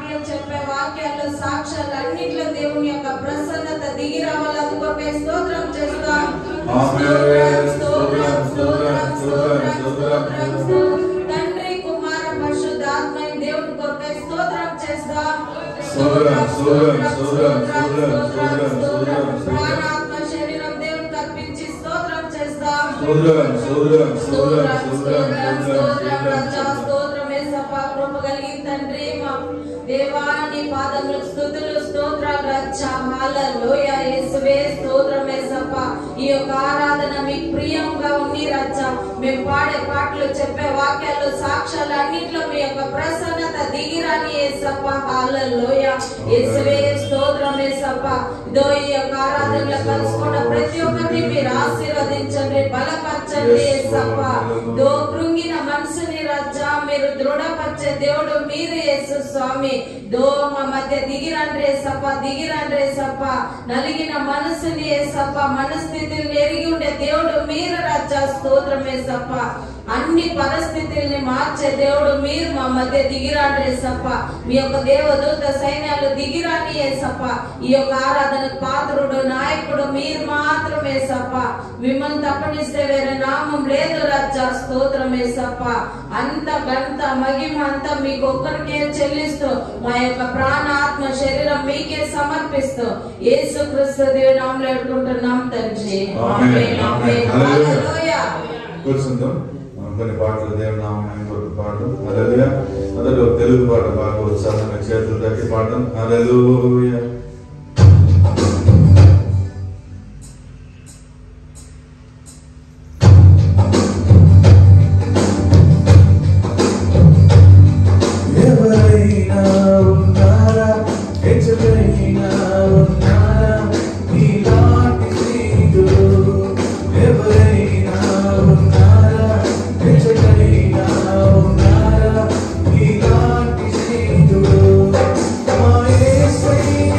మాటలు చెప్పే వాక్యాలు సాక్ష్యాలు అన్నిట్లో దేవుని యొక్క ప్రసన్నత దిగి రావాలి. అందుకొరకే స్తోత్రం చేస్తాం. తండ్రి కుమార పరిశుద్ధాత్మ దేవుని కొరకే స్తోత్రం చేస్తాం. ప్రాణాత్మ శరీరం దేవునికి అర్పించి స్తోత్రం చేస్తాం. స్తోత్రం యేసప్పా, కృప కలిగిన తండ్రి మా దేవాని పాదములకు స్తుతులు స్తోత్రాలు రచ్చా. హల్లెలూయా యేసువే స్తోత్రం యేసప్పా. ఈ యొక్క ఆరాధన మీకు ప్రియంగా ఉంది రచ్చా. మేము పాడే పాటలు చెప్పే వాక్యాలు సాక్ష్యాలు అన్నిట్లో మీ యొక్క ప్రసన్నత దిగిరాని యేసప్పా. హల్లెలూయా యేసువే స్తోత్రం యేసప్పా. ఇదో ఈ యొక్క ఆరాధనలో కలుసుకున్న ప్రతి ఒక్కరిని మీరు ఆశీర్వదించండి, బలపరచండి యేసప్పా. దో కృంగిన మనసుని రచ్చా మీరు దృఢపరిచే దేవుడు మీరు యేసు స్వామి. దో మా మధ్య దిగిరండి యేసప్పా, దిగిరండి యేసప్పా. నలిగిన మనసుని యేసప్పా, మనస్థితిని ఎరిగి ఉండే దేవుడు మీరు రాజా. స్తోత్రం యేసప్పా. అన్ని పరిస్థితుల్ని మార్చే దేవుడు మీరు మా మధ్య దిగిరాండి యేసప్పా. మీ యొక్క దేవదూత సైన్యాలు దిగిరాని యేసప్పా. ఈ యొక్క ఆరాధన పాత్రుడు నాయకుడు మీరు మాత్రమే యేసప్పా. మిమ్మల్ని తప్పనిస్తే వేరే నామం లేదు రాజా. స్తోత్రం యేసప్పా. అంత గంత మహిమ అంతా మీకు ఒక్కరికే చెల్లిస్తూ మా యొక్క ప్రాణ ఆత్మ శరీరం మీకే సమర్పిస్తూ యేసుక్రీస్తు దేవుని నామములో వేడుకుంటున్నాం తండ్రి. ఆమేన్ ఆమేన్. హల్లెలూయా. కూర్చుందాం. కొన్ని పాటలు దేవుని నామమున కొరకు పాడడం. హల్లెలూయా. అందులో తెలుగు పాట బాగా ఉత్సాహంగా చేతులు తట్టి పాడడం. హల్లెలూయా. ఎవరైనా ఉన్నారా, ఎచ్చరైనా ఉన్నారా, నీలాంటి స్నేహితుడు? ఎవరైనా ఉన్నారా, ఎచ్చరైనా ఉన్నారా, నీలాంటి స్నేహితుడు? మా యేసయ్య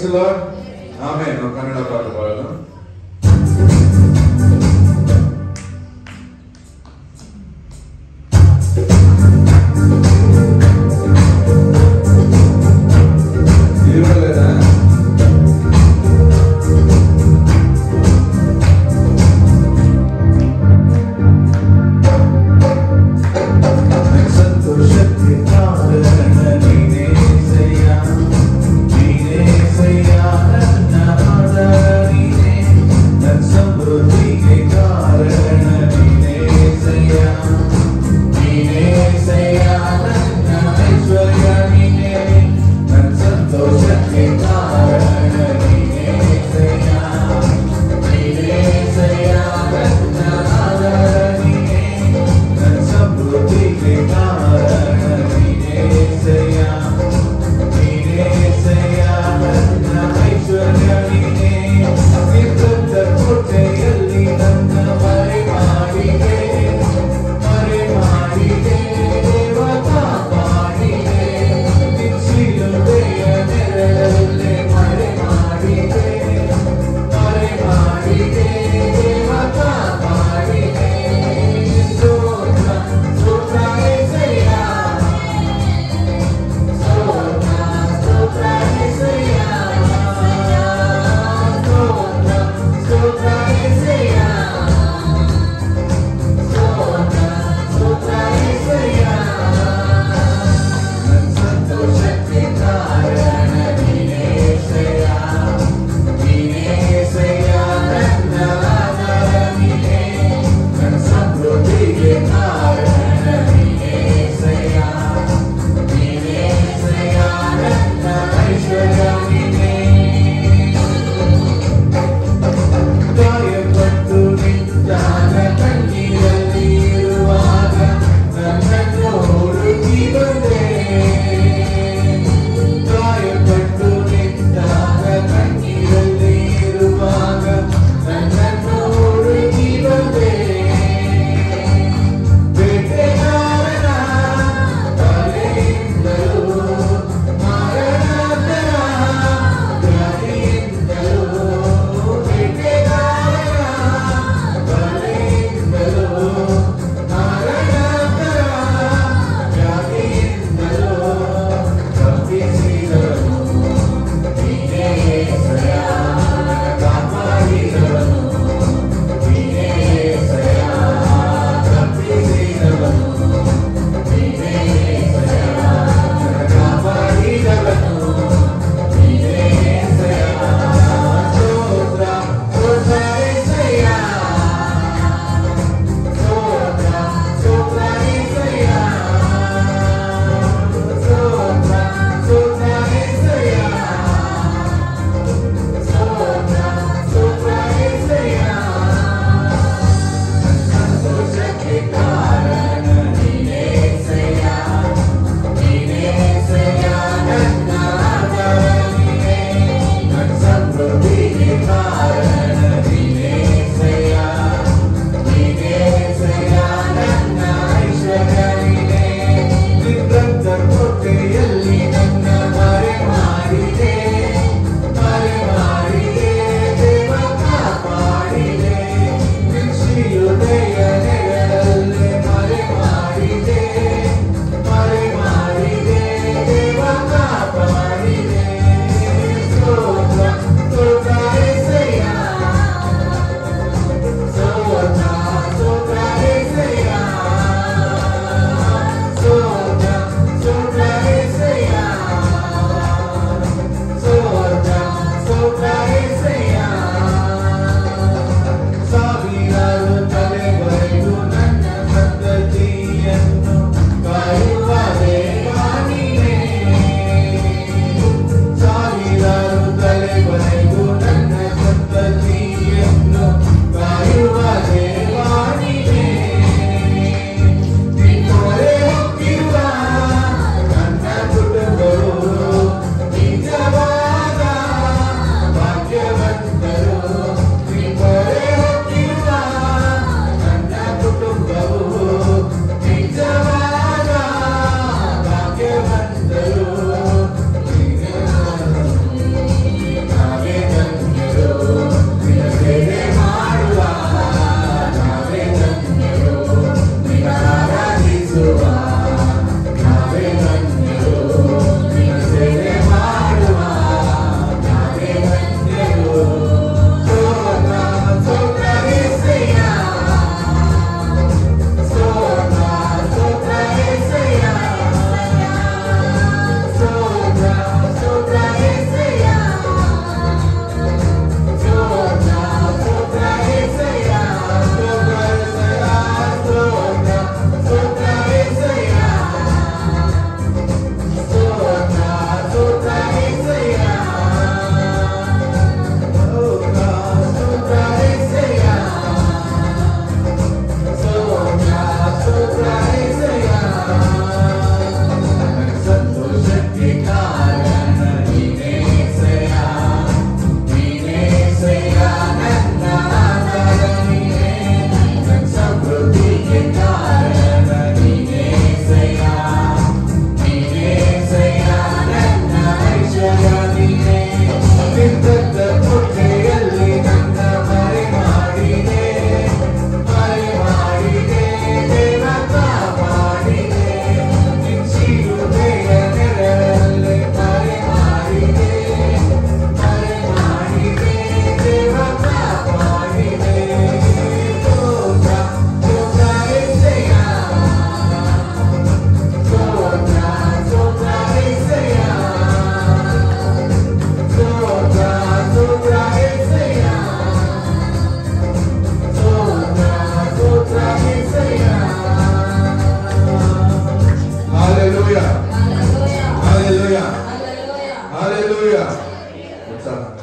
ప్రైజ్ ది లార్డ్. ఆమేన్. ఒక కన్నడ పాట పాడదాం. నీనే సయ్యా నన్న ఆదరి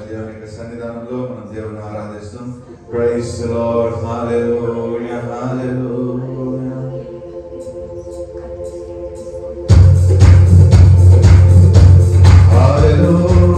దేవుని యొక్క సన్నిధానంలో మనం దేవుని ఆరాధిస్తాం. Praise the Lord. Hallelujah hallelujah. Hallelujah.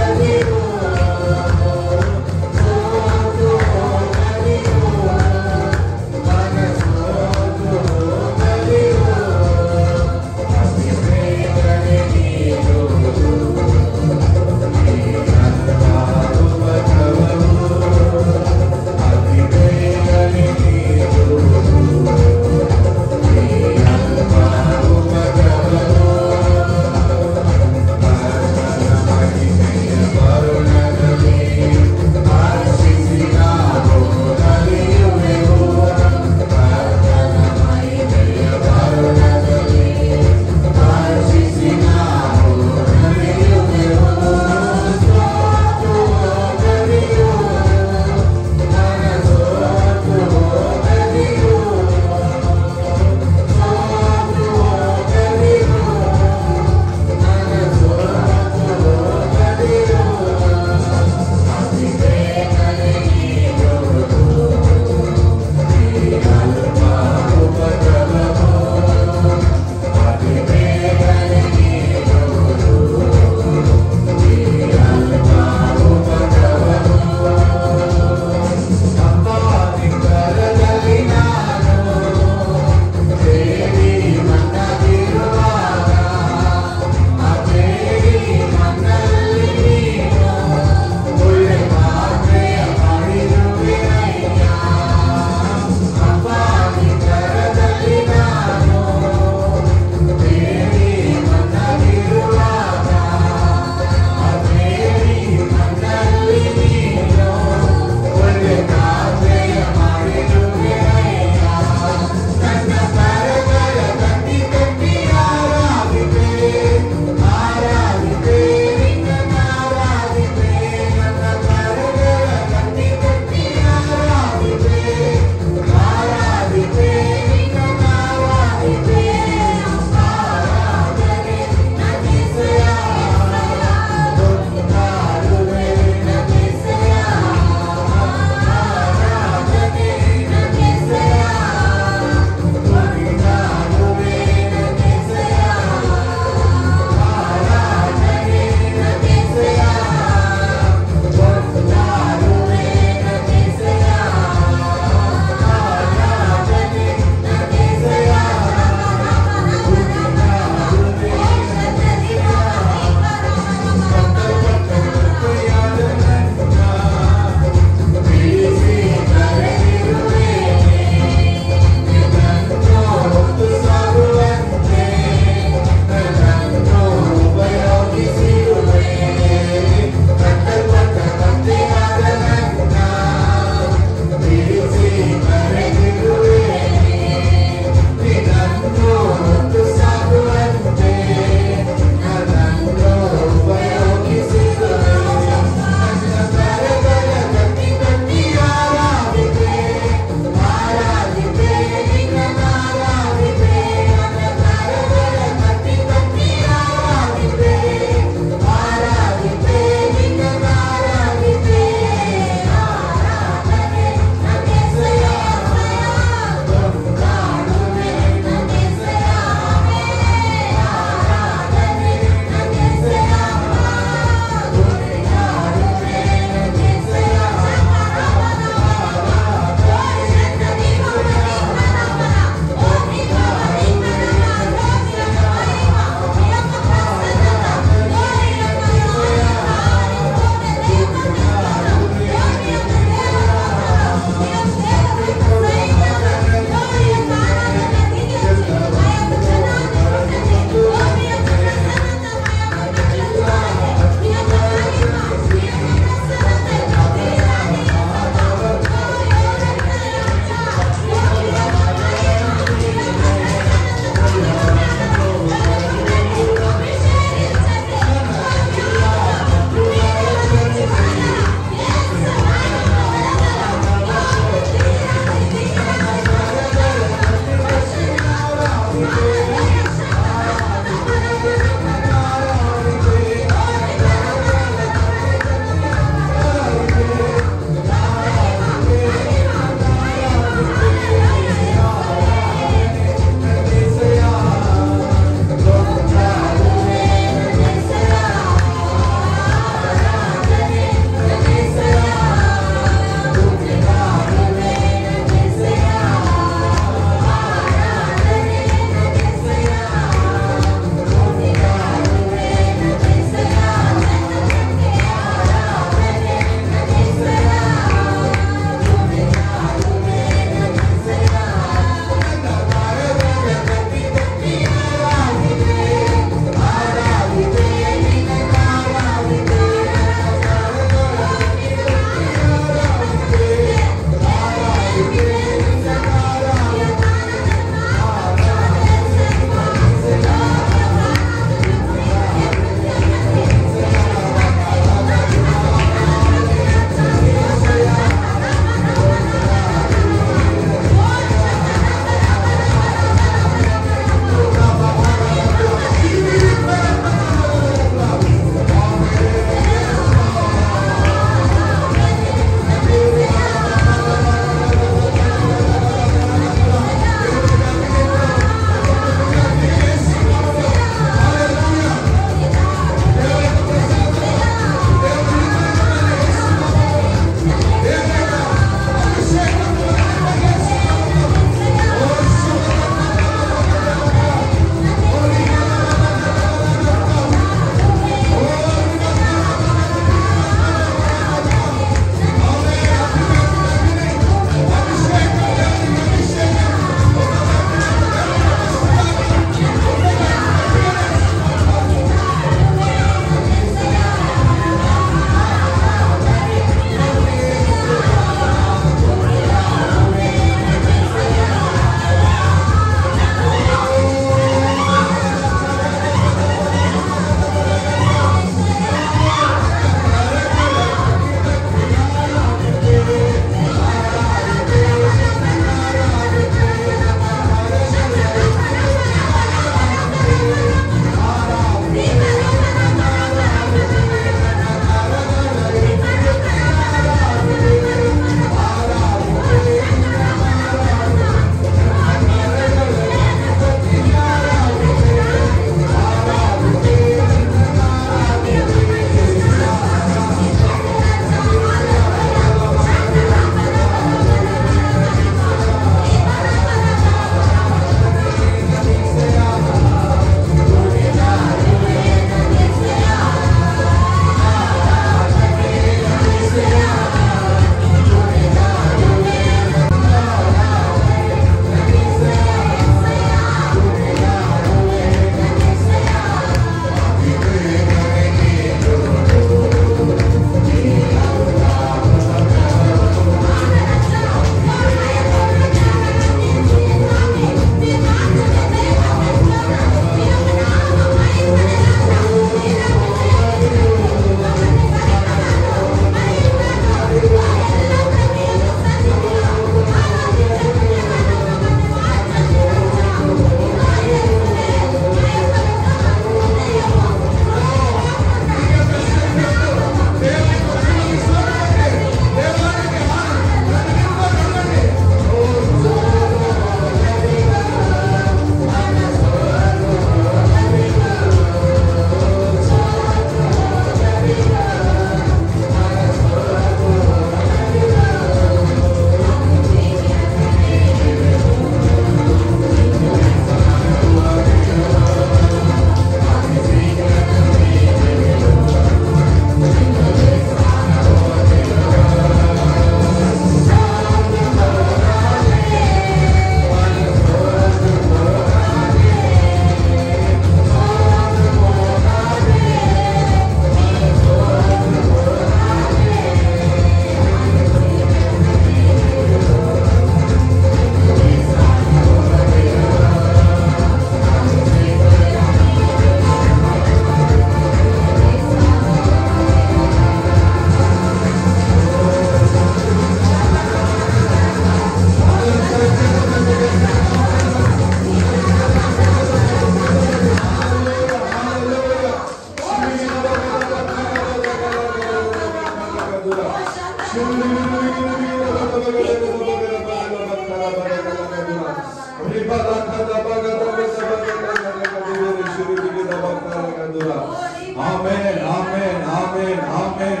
Amen, amen, amen, amen.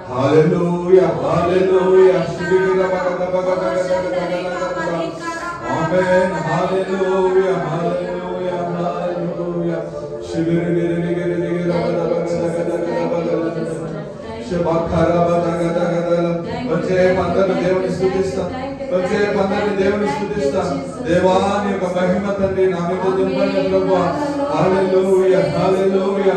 Hallelujah, hallelujah. Amen, hallelujah, hallelujah, hallelujah. దేవుని స్తుతిస్తాం, దేవుని స్తుతిస్తాం. దేవాని యొక్క మహిమ తండ్రి నా మీద దింపండి ప్రభువా. హల్లెలూయా, హల్లెలూయా.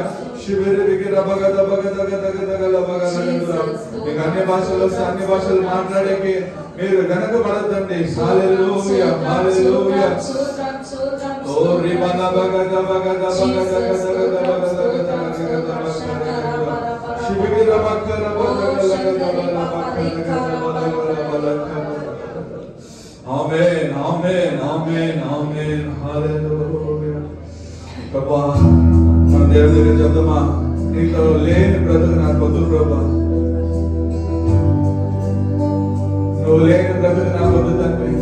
మీకు అన్ని భాషలు వస్తే అన్ని భాషలు మాట్లాడేకి మీరు వెనకబడద్దండి. హల్లెలూయా, హల్లెలూయా. ఓ రిబన బగద బగద బగద బగద బగద శిబిర బక్కర బగద బగద ఆమేన్, ఆమేన్, ఆమేన్, ఆమేన్. హల్లెలూయా. ప్రభువా, మన దేవుని దగ్గర చెప్దామా? నీతో లేని బ్రతుకు నాకు వద్దు ప్రభువా. నువ్వు లేని బ్రతుకు నాకు వద్దు తండ్రి.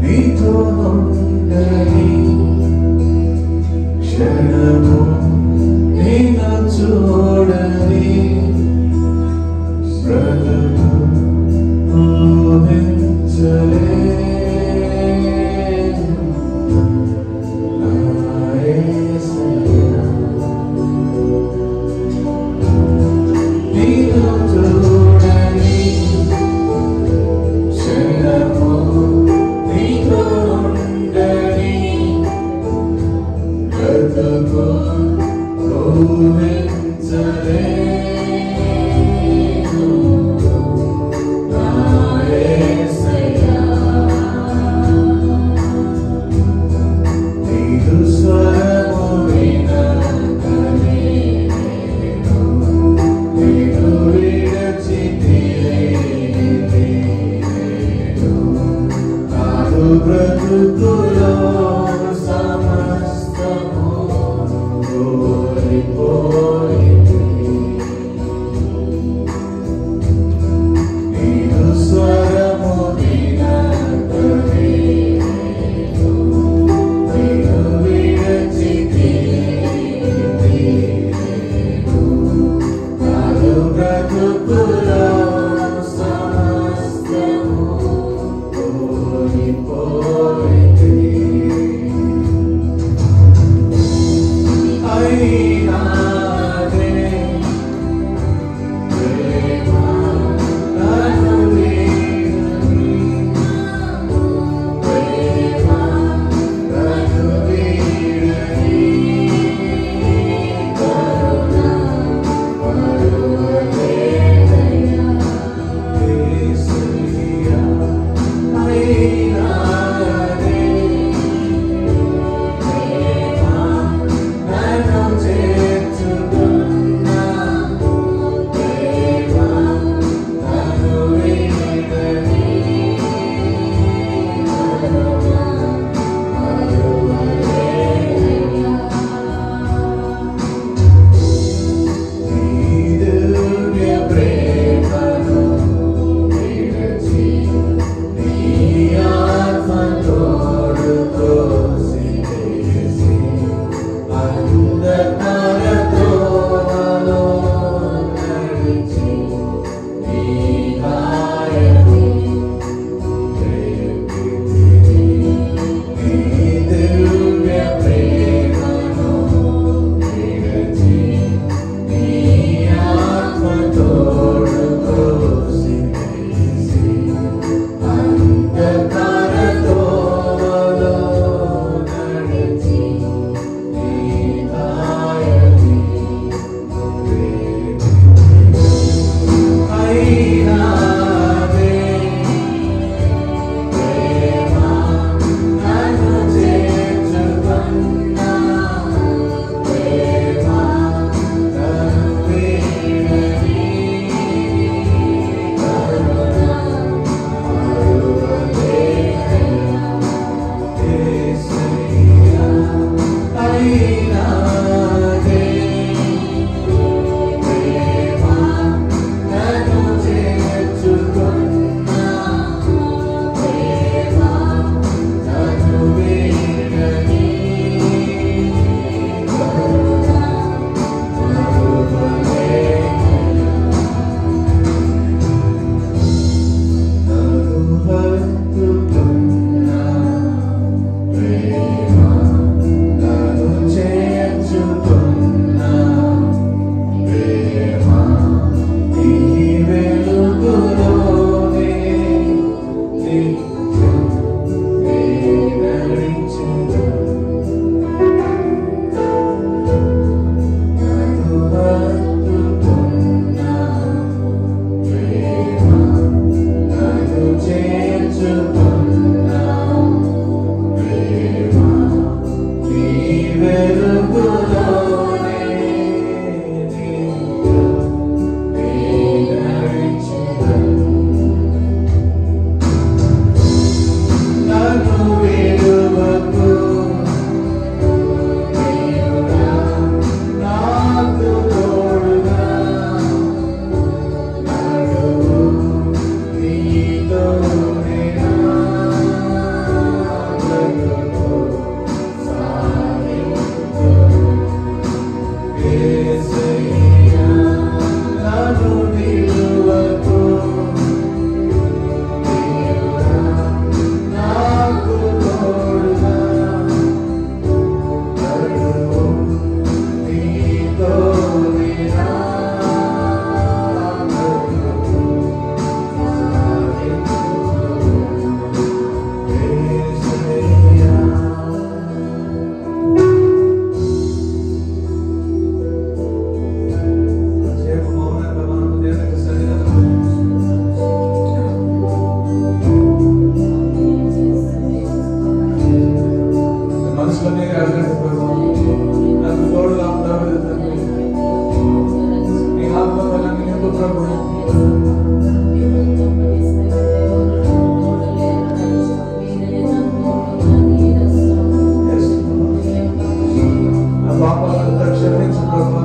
నీతో ఉండని క్షణము నిన్ను చూడని బ్రతుకు ఊహించలేను. నా యేసయ్యా నిన్ను చూడని క్షణము నీతో ఉండని బ్రతుకు ఊహించలేను. నా యేసయ్యా నీదు స్వరము వినకనే నేను నిన్ను విడచితిలేను. నాదు బ్రతుకులో సమస్తము కోల్పోయింది. నీదు స్వరము వినకనే నేను నిన్ను విడచితిలేను. నాదు బ్రతుకులో సమస్తము కోల్పోయింది. అయినా మనసులో నేను అడగండి ప్రభు, నాకు తోడుగా ఉండవు తండ్రి, నీ ఆత్మ వల్ల నింపు ప్రభు. నా పాపాలంతా క్షమించు ప్రభు.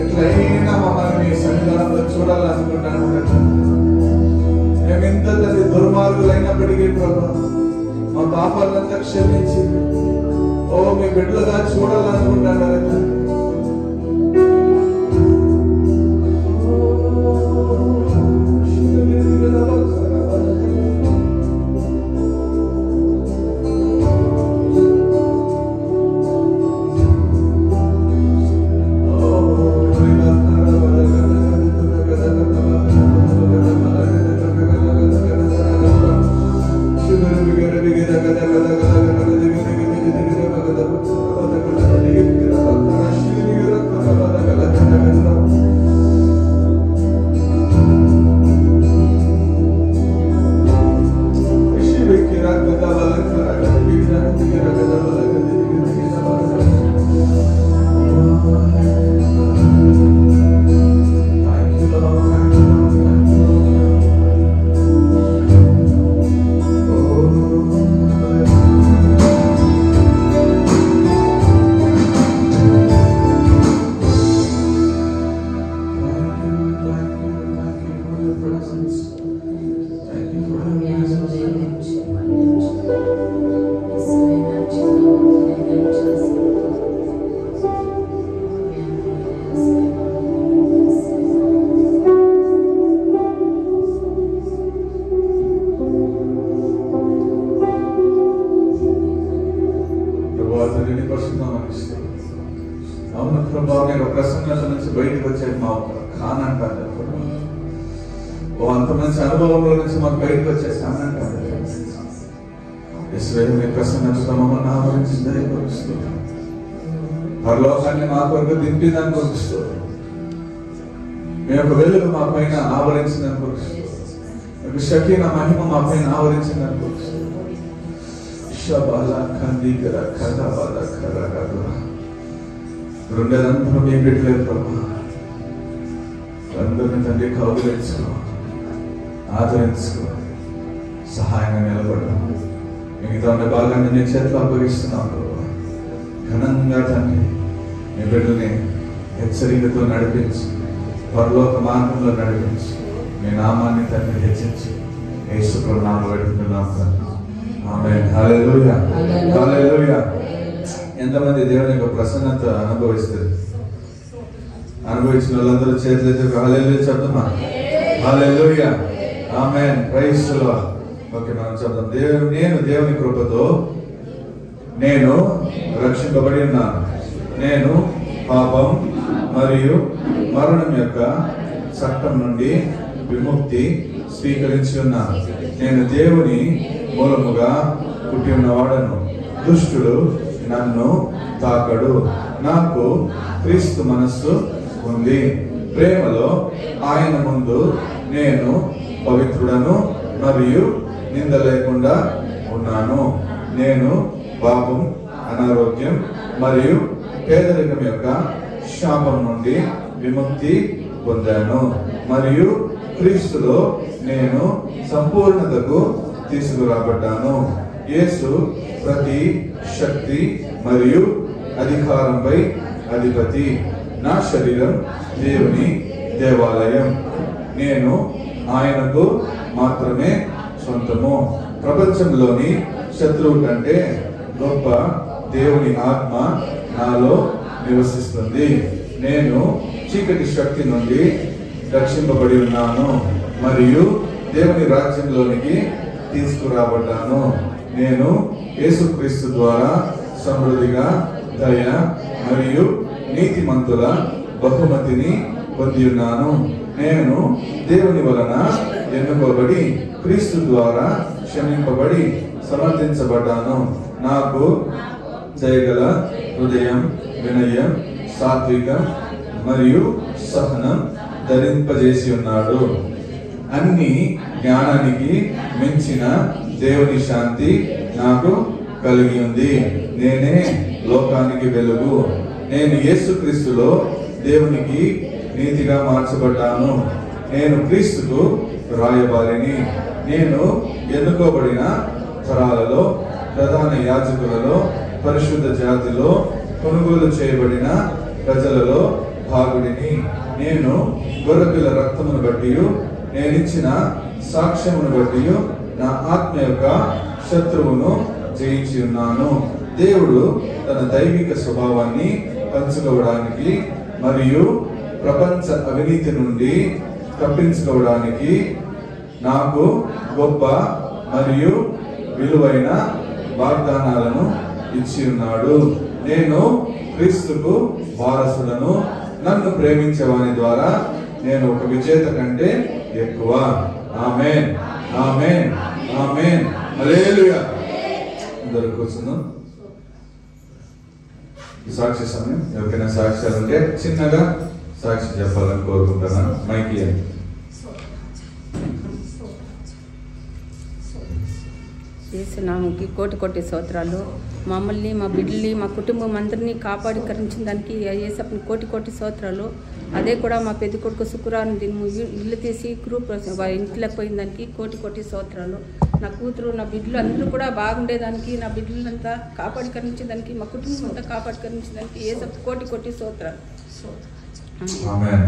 ఎట్లయినా మమ్మల్ని మీ సన్నిధానంలో చూడాలనుకుంటాను. మేమెంత దుర్మార్గులైనప్పటికీ ప్రభు, మా పాపాలంతా క్షమించి మీ బిడ్డలుగా చూడాలనుకుంటాను. అవును ప్రభావ, నేను ప్రసన్నత నుంచి బయటకు వచ్చేది మా కానంటాను. అంత మంచి అనుభవంలో నుంచి మాకు బయటకు వచ్చేసానంటాను. మీ ప్రసన్నత మమ్మల్ని ఆవరించిందని కొలుస్తూ, పరలోకాన్ని మా కొరకు దింపిందని కొలుస్తూ, మీ యొక్క వెలుగు మా పైన ఆవరించిందని కొలుస్తూ, మీ శక్తి నా మహిమ మా పైన ఆవరించిందని కొలుస్తూ, రెండేదంతా మీ బిడ్డలేదు ప్రభా. అందరిని తండ్రి కౌగులించుకో, ఆదరించుకో, సహాయంగా నిలబడడం. మిగతా ఉండే భాగాన్ని నీ చేతిలో అప్పగిస్తున్నాం ప్రభా. ఘనంగా తండ్రి మీ బిడ్డల్ని హెచ్చరికతో నడిపించి, పరలోక మార్గంలో నడిపించి, మీ నామాన్ని తండ్రి హెచ్చించి యేసు ప్రభు నామములో వేడుకుంటున్నాం తండ్రి. ఆమేన్. హల్లెలూయా, హల్లెలూయా. ఎంతమంది దేవుని యొక్క ప్రసన్నత అనుభవిస్తారు? అనుభవించిన వాళ్ళందరూ చేతులైతే హల్లెలూయా చెప్తామా? హల్లెలూయా, ఆమేన్, ప్రైజ్ ది లార్డ్. ఓకే, మనం చెప్తాం. నేను దేవుని కృపతో నేను రక్షింపబడి ఉన్నాను. నేను పాపం మరియు మరణం యొక్క చట్టం నుండి విముక్తి స్వీకరించి ఉన్నాను. నేను దేవుని మూలముగా పుట్టి ఉన్నవాడను. దుష్టుడు నన్ను తాకడు. నాకు క్రీస్తు మనస్సు ఉంది. ప్రేమలో ఆయన ముందు నేను పవిత్రుడను మరియు నింద లేకుండా ఉన్నాను. నేను పాపం, అనారోగ్యం మరియు పేదరికం యొక్క శాపం నుండి విముక్తి పొందాను మరియు క్రీస్తులో నేను సంపూర్ణతకు తీసుకురాబడ్డాను. యేసు ప్రతి శక్తి మరియు అధికారంపై అధిపతి. నా శరీరం దేవుని దేవాలయం. నేను ఆయనకు మాత్రమే సొంతము. ప్రపంచంలోని శత్రువు కంటే గొప్ప దేవుని ఆత్మ నాలో నివసిస్తుంది. నేను చీకటి శక్తి నుండి రక్షింపబడి ఉన్నాను మరియు దేవుని రాజ్యంలోనికి తీసుకురాబడ్డాను. నేను యేసుక్రీస్తు ద్వారా సమృద్ధిగా దయ మరియు నీతిమంతుల బహుమతిని పొంది ఉన్నాను. నేను దేవుని వలన ఎన్నుకోబడి క్రీస్తు ద్వారా క్షమింపబడి సమర్థించబడ్డాను. నాకు దయగల హృదయం, వినయం, సాత్వికం మరియు సహనం ధరింపజేసి ఉన్నాడు. అన్ని జ్ఞానానికి మించిన దేవుని శాంతి నాకు కలిగి ఉంది. నేనే లోకానికి వెలుగు. నేను యేసుక్రీస్తులో దేవునికి నీతిగా మార్చబడ్డాను. నేను క్రీస్తుకు రాయబారిని. నేను ఎన్నుకోబడిన తరాలలో, ప్రధాన యాజకులలో, పరిశుద్ధ జాతిలో, కొనుగోలు చేయబడిన ప్రజలలో భాగుడిని. నేను గొర్రెపిల్ల రక్తమును బట్టి, నేనిచ్చిన సాక్ష్యమును బట్టి నా ఆత్మ యొక్క శత్రువును జయించి ఉన్నాను. దేవుడు తన దైవిక స్వభావాన్ని పంచుకోవడానికి మరియు ప్రపంచ అవినీతి నుండి తప్పించుకోవడానికి నాకు గొప్ప మరియు విలువైన వాగ్దానాలను ఇచ్చి ఉన్నాడు. నేను క్రీస్తుకు వారసులను. నన్ను ప్రేమించే వాని ద్వారా నేను ఒక విజేత కంటే ఎక్కువ. ఆమేన్, ఆమేన్, ఆమేన్. హల్లెలూయా. అందరూ కూర్చున్నాం. సాక్షి సమయం. ఎవరికైనా సాక్ష్యాలు ఉంటే చిన్నగా సాక్షి చెప్పాలని కోరుకుంటున్నాను. మైకి యేసునామముకి కోటి కోటి స్తోత్రాలు. మమ్మల్ని, మా బిడ్డల్ని, మా కుటుంబం అందరినీ కాపాడీకరించిన దానికి యేసప్పని కోటి కోటి స్తోత్రాలు. అదే కూడా మా పెద్ద కొడుకు శుక్రవారం దినము ఇల్లు తీసి గ్రూప్ ఇంట్లోకి పోయిన దానికి కోటి కోటి స్తోత్రాలు. నా కూతురు, నా బిడ్డలు అందరూ కూడా బాగుండేదానికి, నా బిడ్డలంతా కాపాడీకరించిన దానికి, మా కుటుంబం అంతా కాపాడీకరించిన దానికి యేసప్ప కోటి కోటి స్తోత్రాలు. ఆమేన్.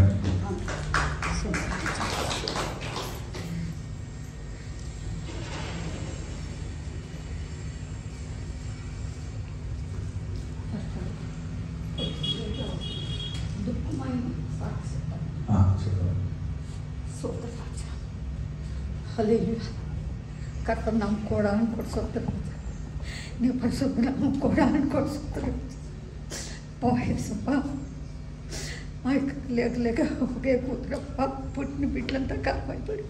కర్త నమ్ముకోవడానికి కొడుచుతారు. నీ పరిశుద్ధ నమ్ముకోవడానికి కొడుచుతారు. పోయేసప్ప లేక లేక ఒకే కూతురప్ప పుట్టిన బిడ్డలంతా కాపాడిపోయి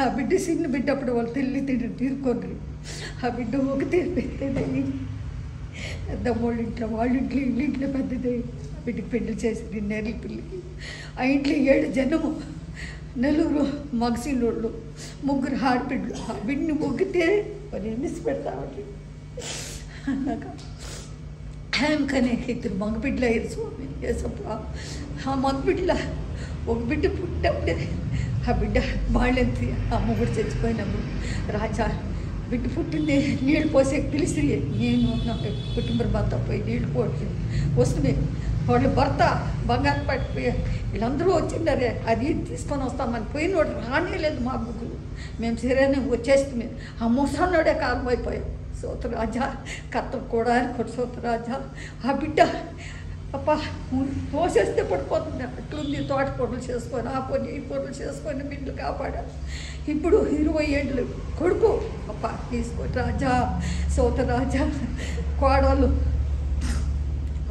ఆ బిడ్డ చిన్న బిడ్డ అప్పుడు వాళ్ళు తిండి తీరుకోండి. ఆ బిడ్డ ఒక పెద్దది పెద్దమ్మోళ్ళ ఇంట్లో, వాళ్ళ ఇంట్లో, ఇల్లు ఇంట్లో పెద్దది. ఆ బిడ్డకి పెళ్లి చేసింది నెర్లి పిల్లికి. ఆ ఇంట్లో 7 జనము, 4 మగసిలోళ్ళు, 3 ఆడబిడ్డలు. ఆ బిడ్డని మొగ్గితే మరి ఎన్నిసి పెడతామండి అన్నాక కానీ 2 మగబిడ్డలు అయ్యారు స్వామి యేసప్ప. ఆ మగబిడ్డల ఒక బిడ్డ పుట్టినప్పుడే ఆ బిడ్డ బాళ్ళెంతి ఆ ముగ్గురు చచ్చిపోయినప్పుడు రాజా బిడ్డ పుట్టింది నీళ్ళు పోసే పిలిచి నేను నా కుటుంబ భర్త పోయి నీళ్ళు పోసి వస్తుంది. వాళ్ళు భర్త బంగారు పట్టిపోయి వీళ్ళందరూ వచ్చిండారే అది తీసుకొని వస్తామని పోయిన వాడు రానేలేదు. మా ముగ్గురు మేము సరేనే వచ్చేస్తుంది. ఆ ముసలోడే కాలం అయిపోయాం. సోతరాజా కత్త కూడా సోతరాజా ఆ బిడ్డ అప్ప పోసేస్తే పడిపోతుంది. అట్లుంది. తోట పొరలు చేసుకొని ఆ పొని ఈ పొరలు చేసుకొని బిడ్డలు కాపాడా. ఇప్పుడు 20 ఏళ్ళు కొడుకు అప్ప తీసుకొని రాజా సోతరాజా కోడలు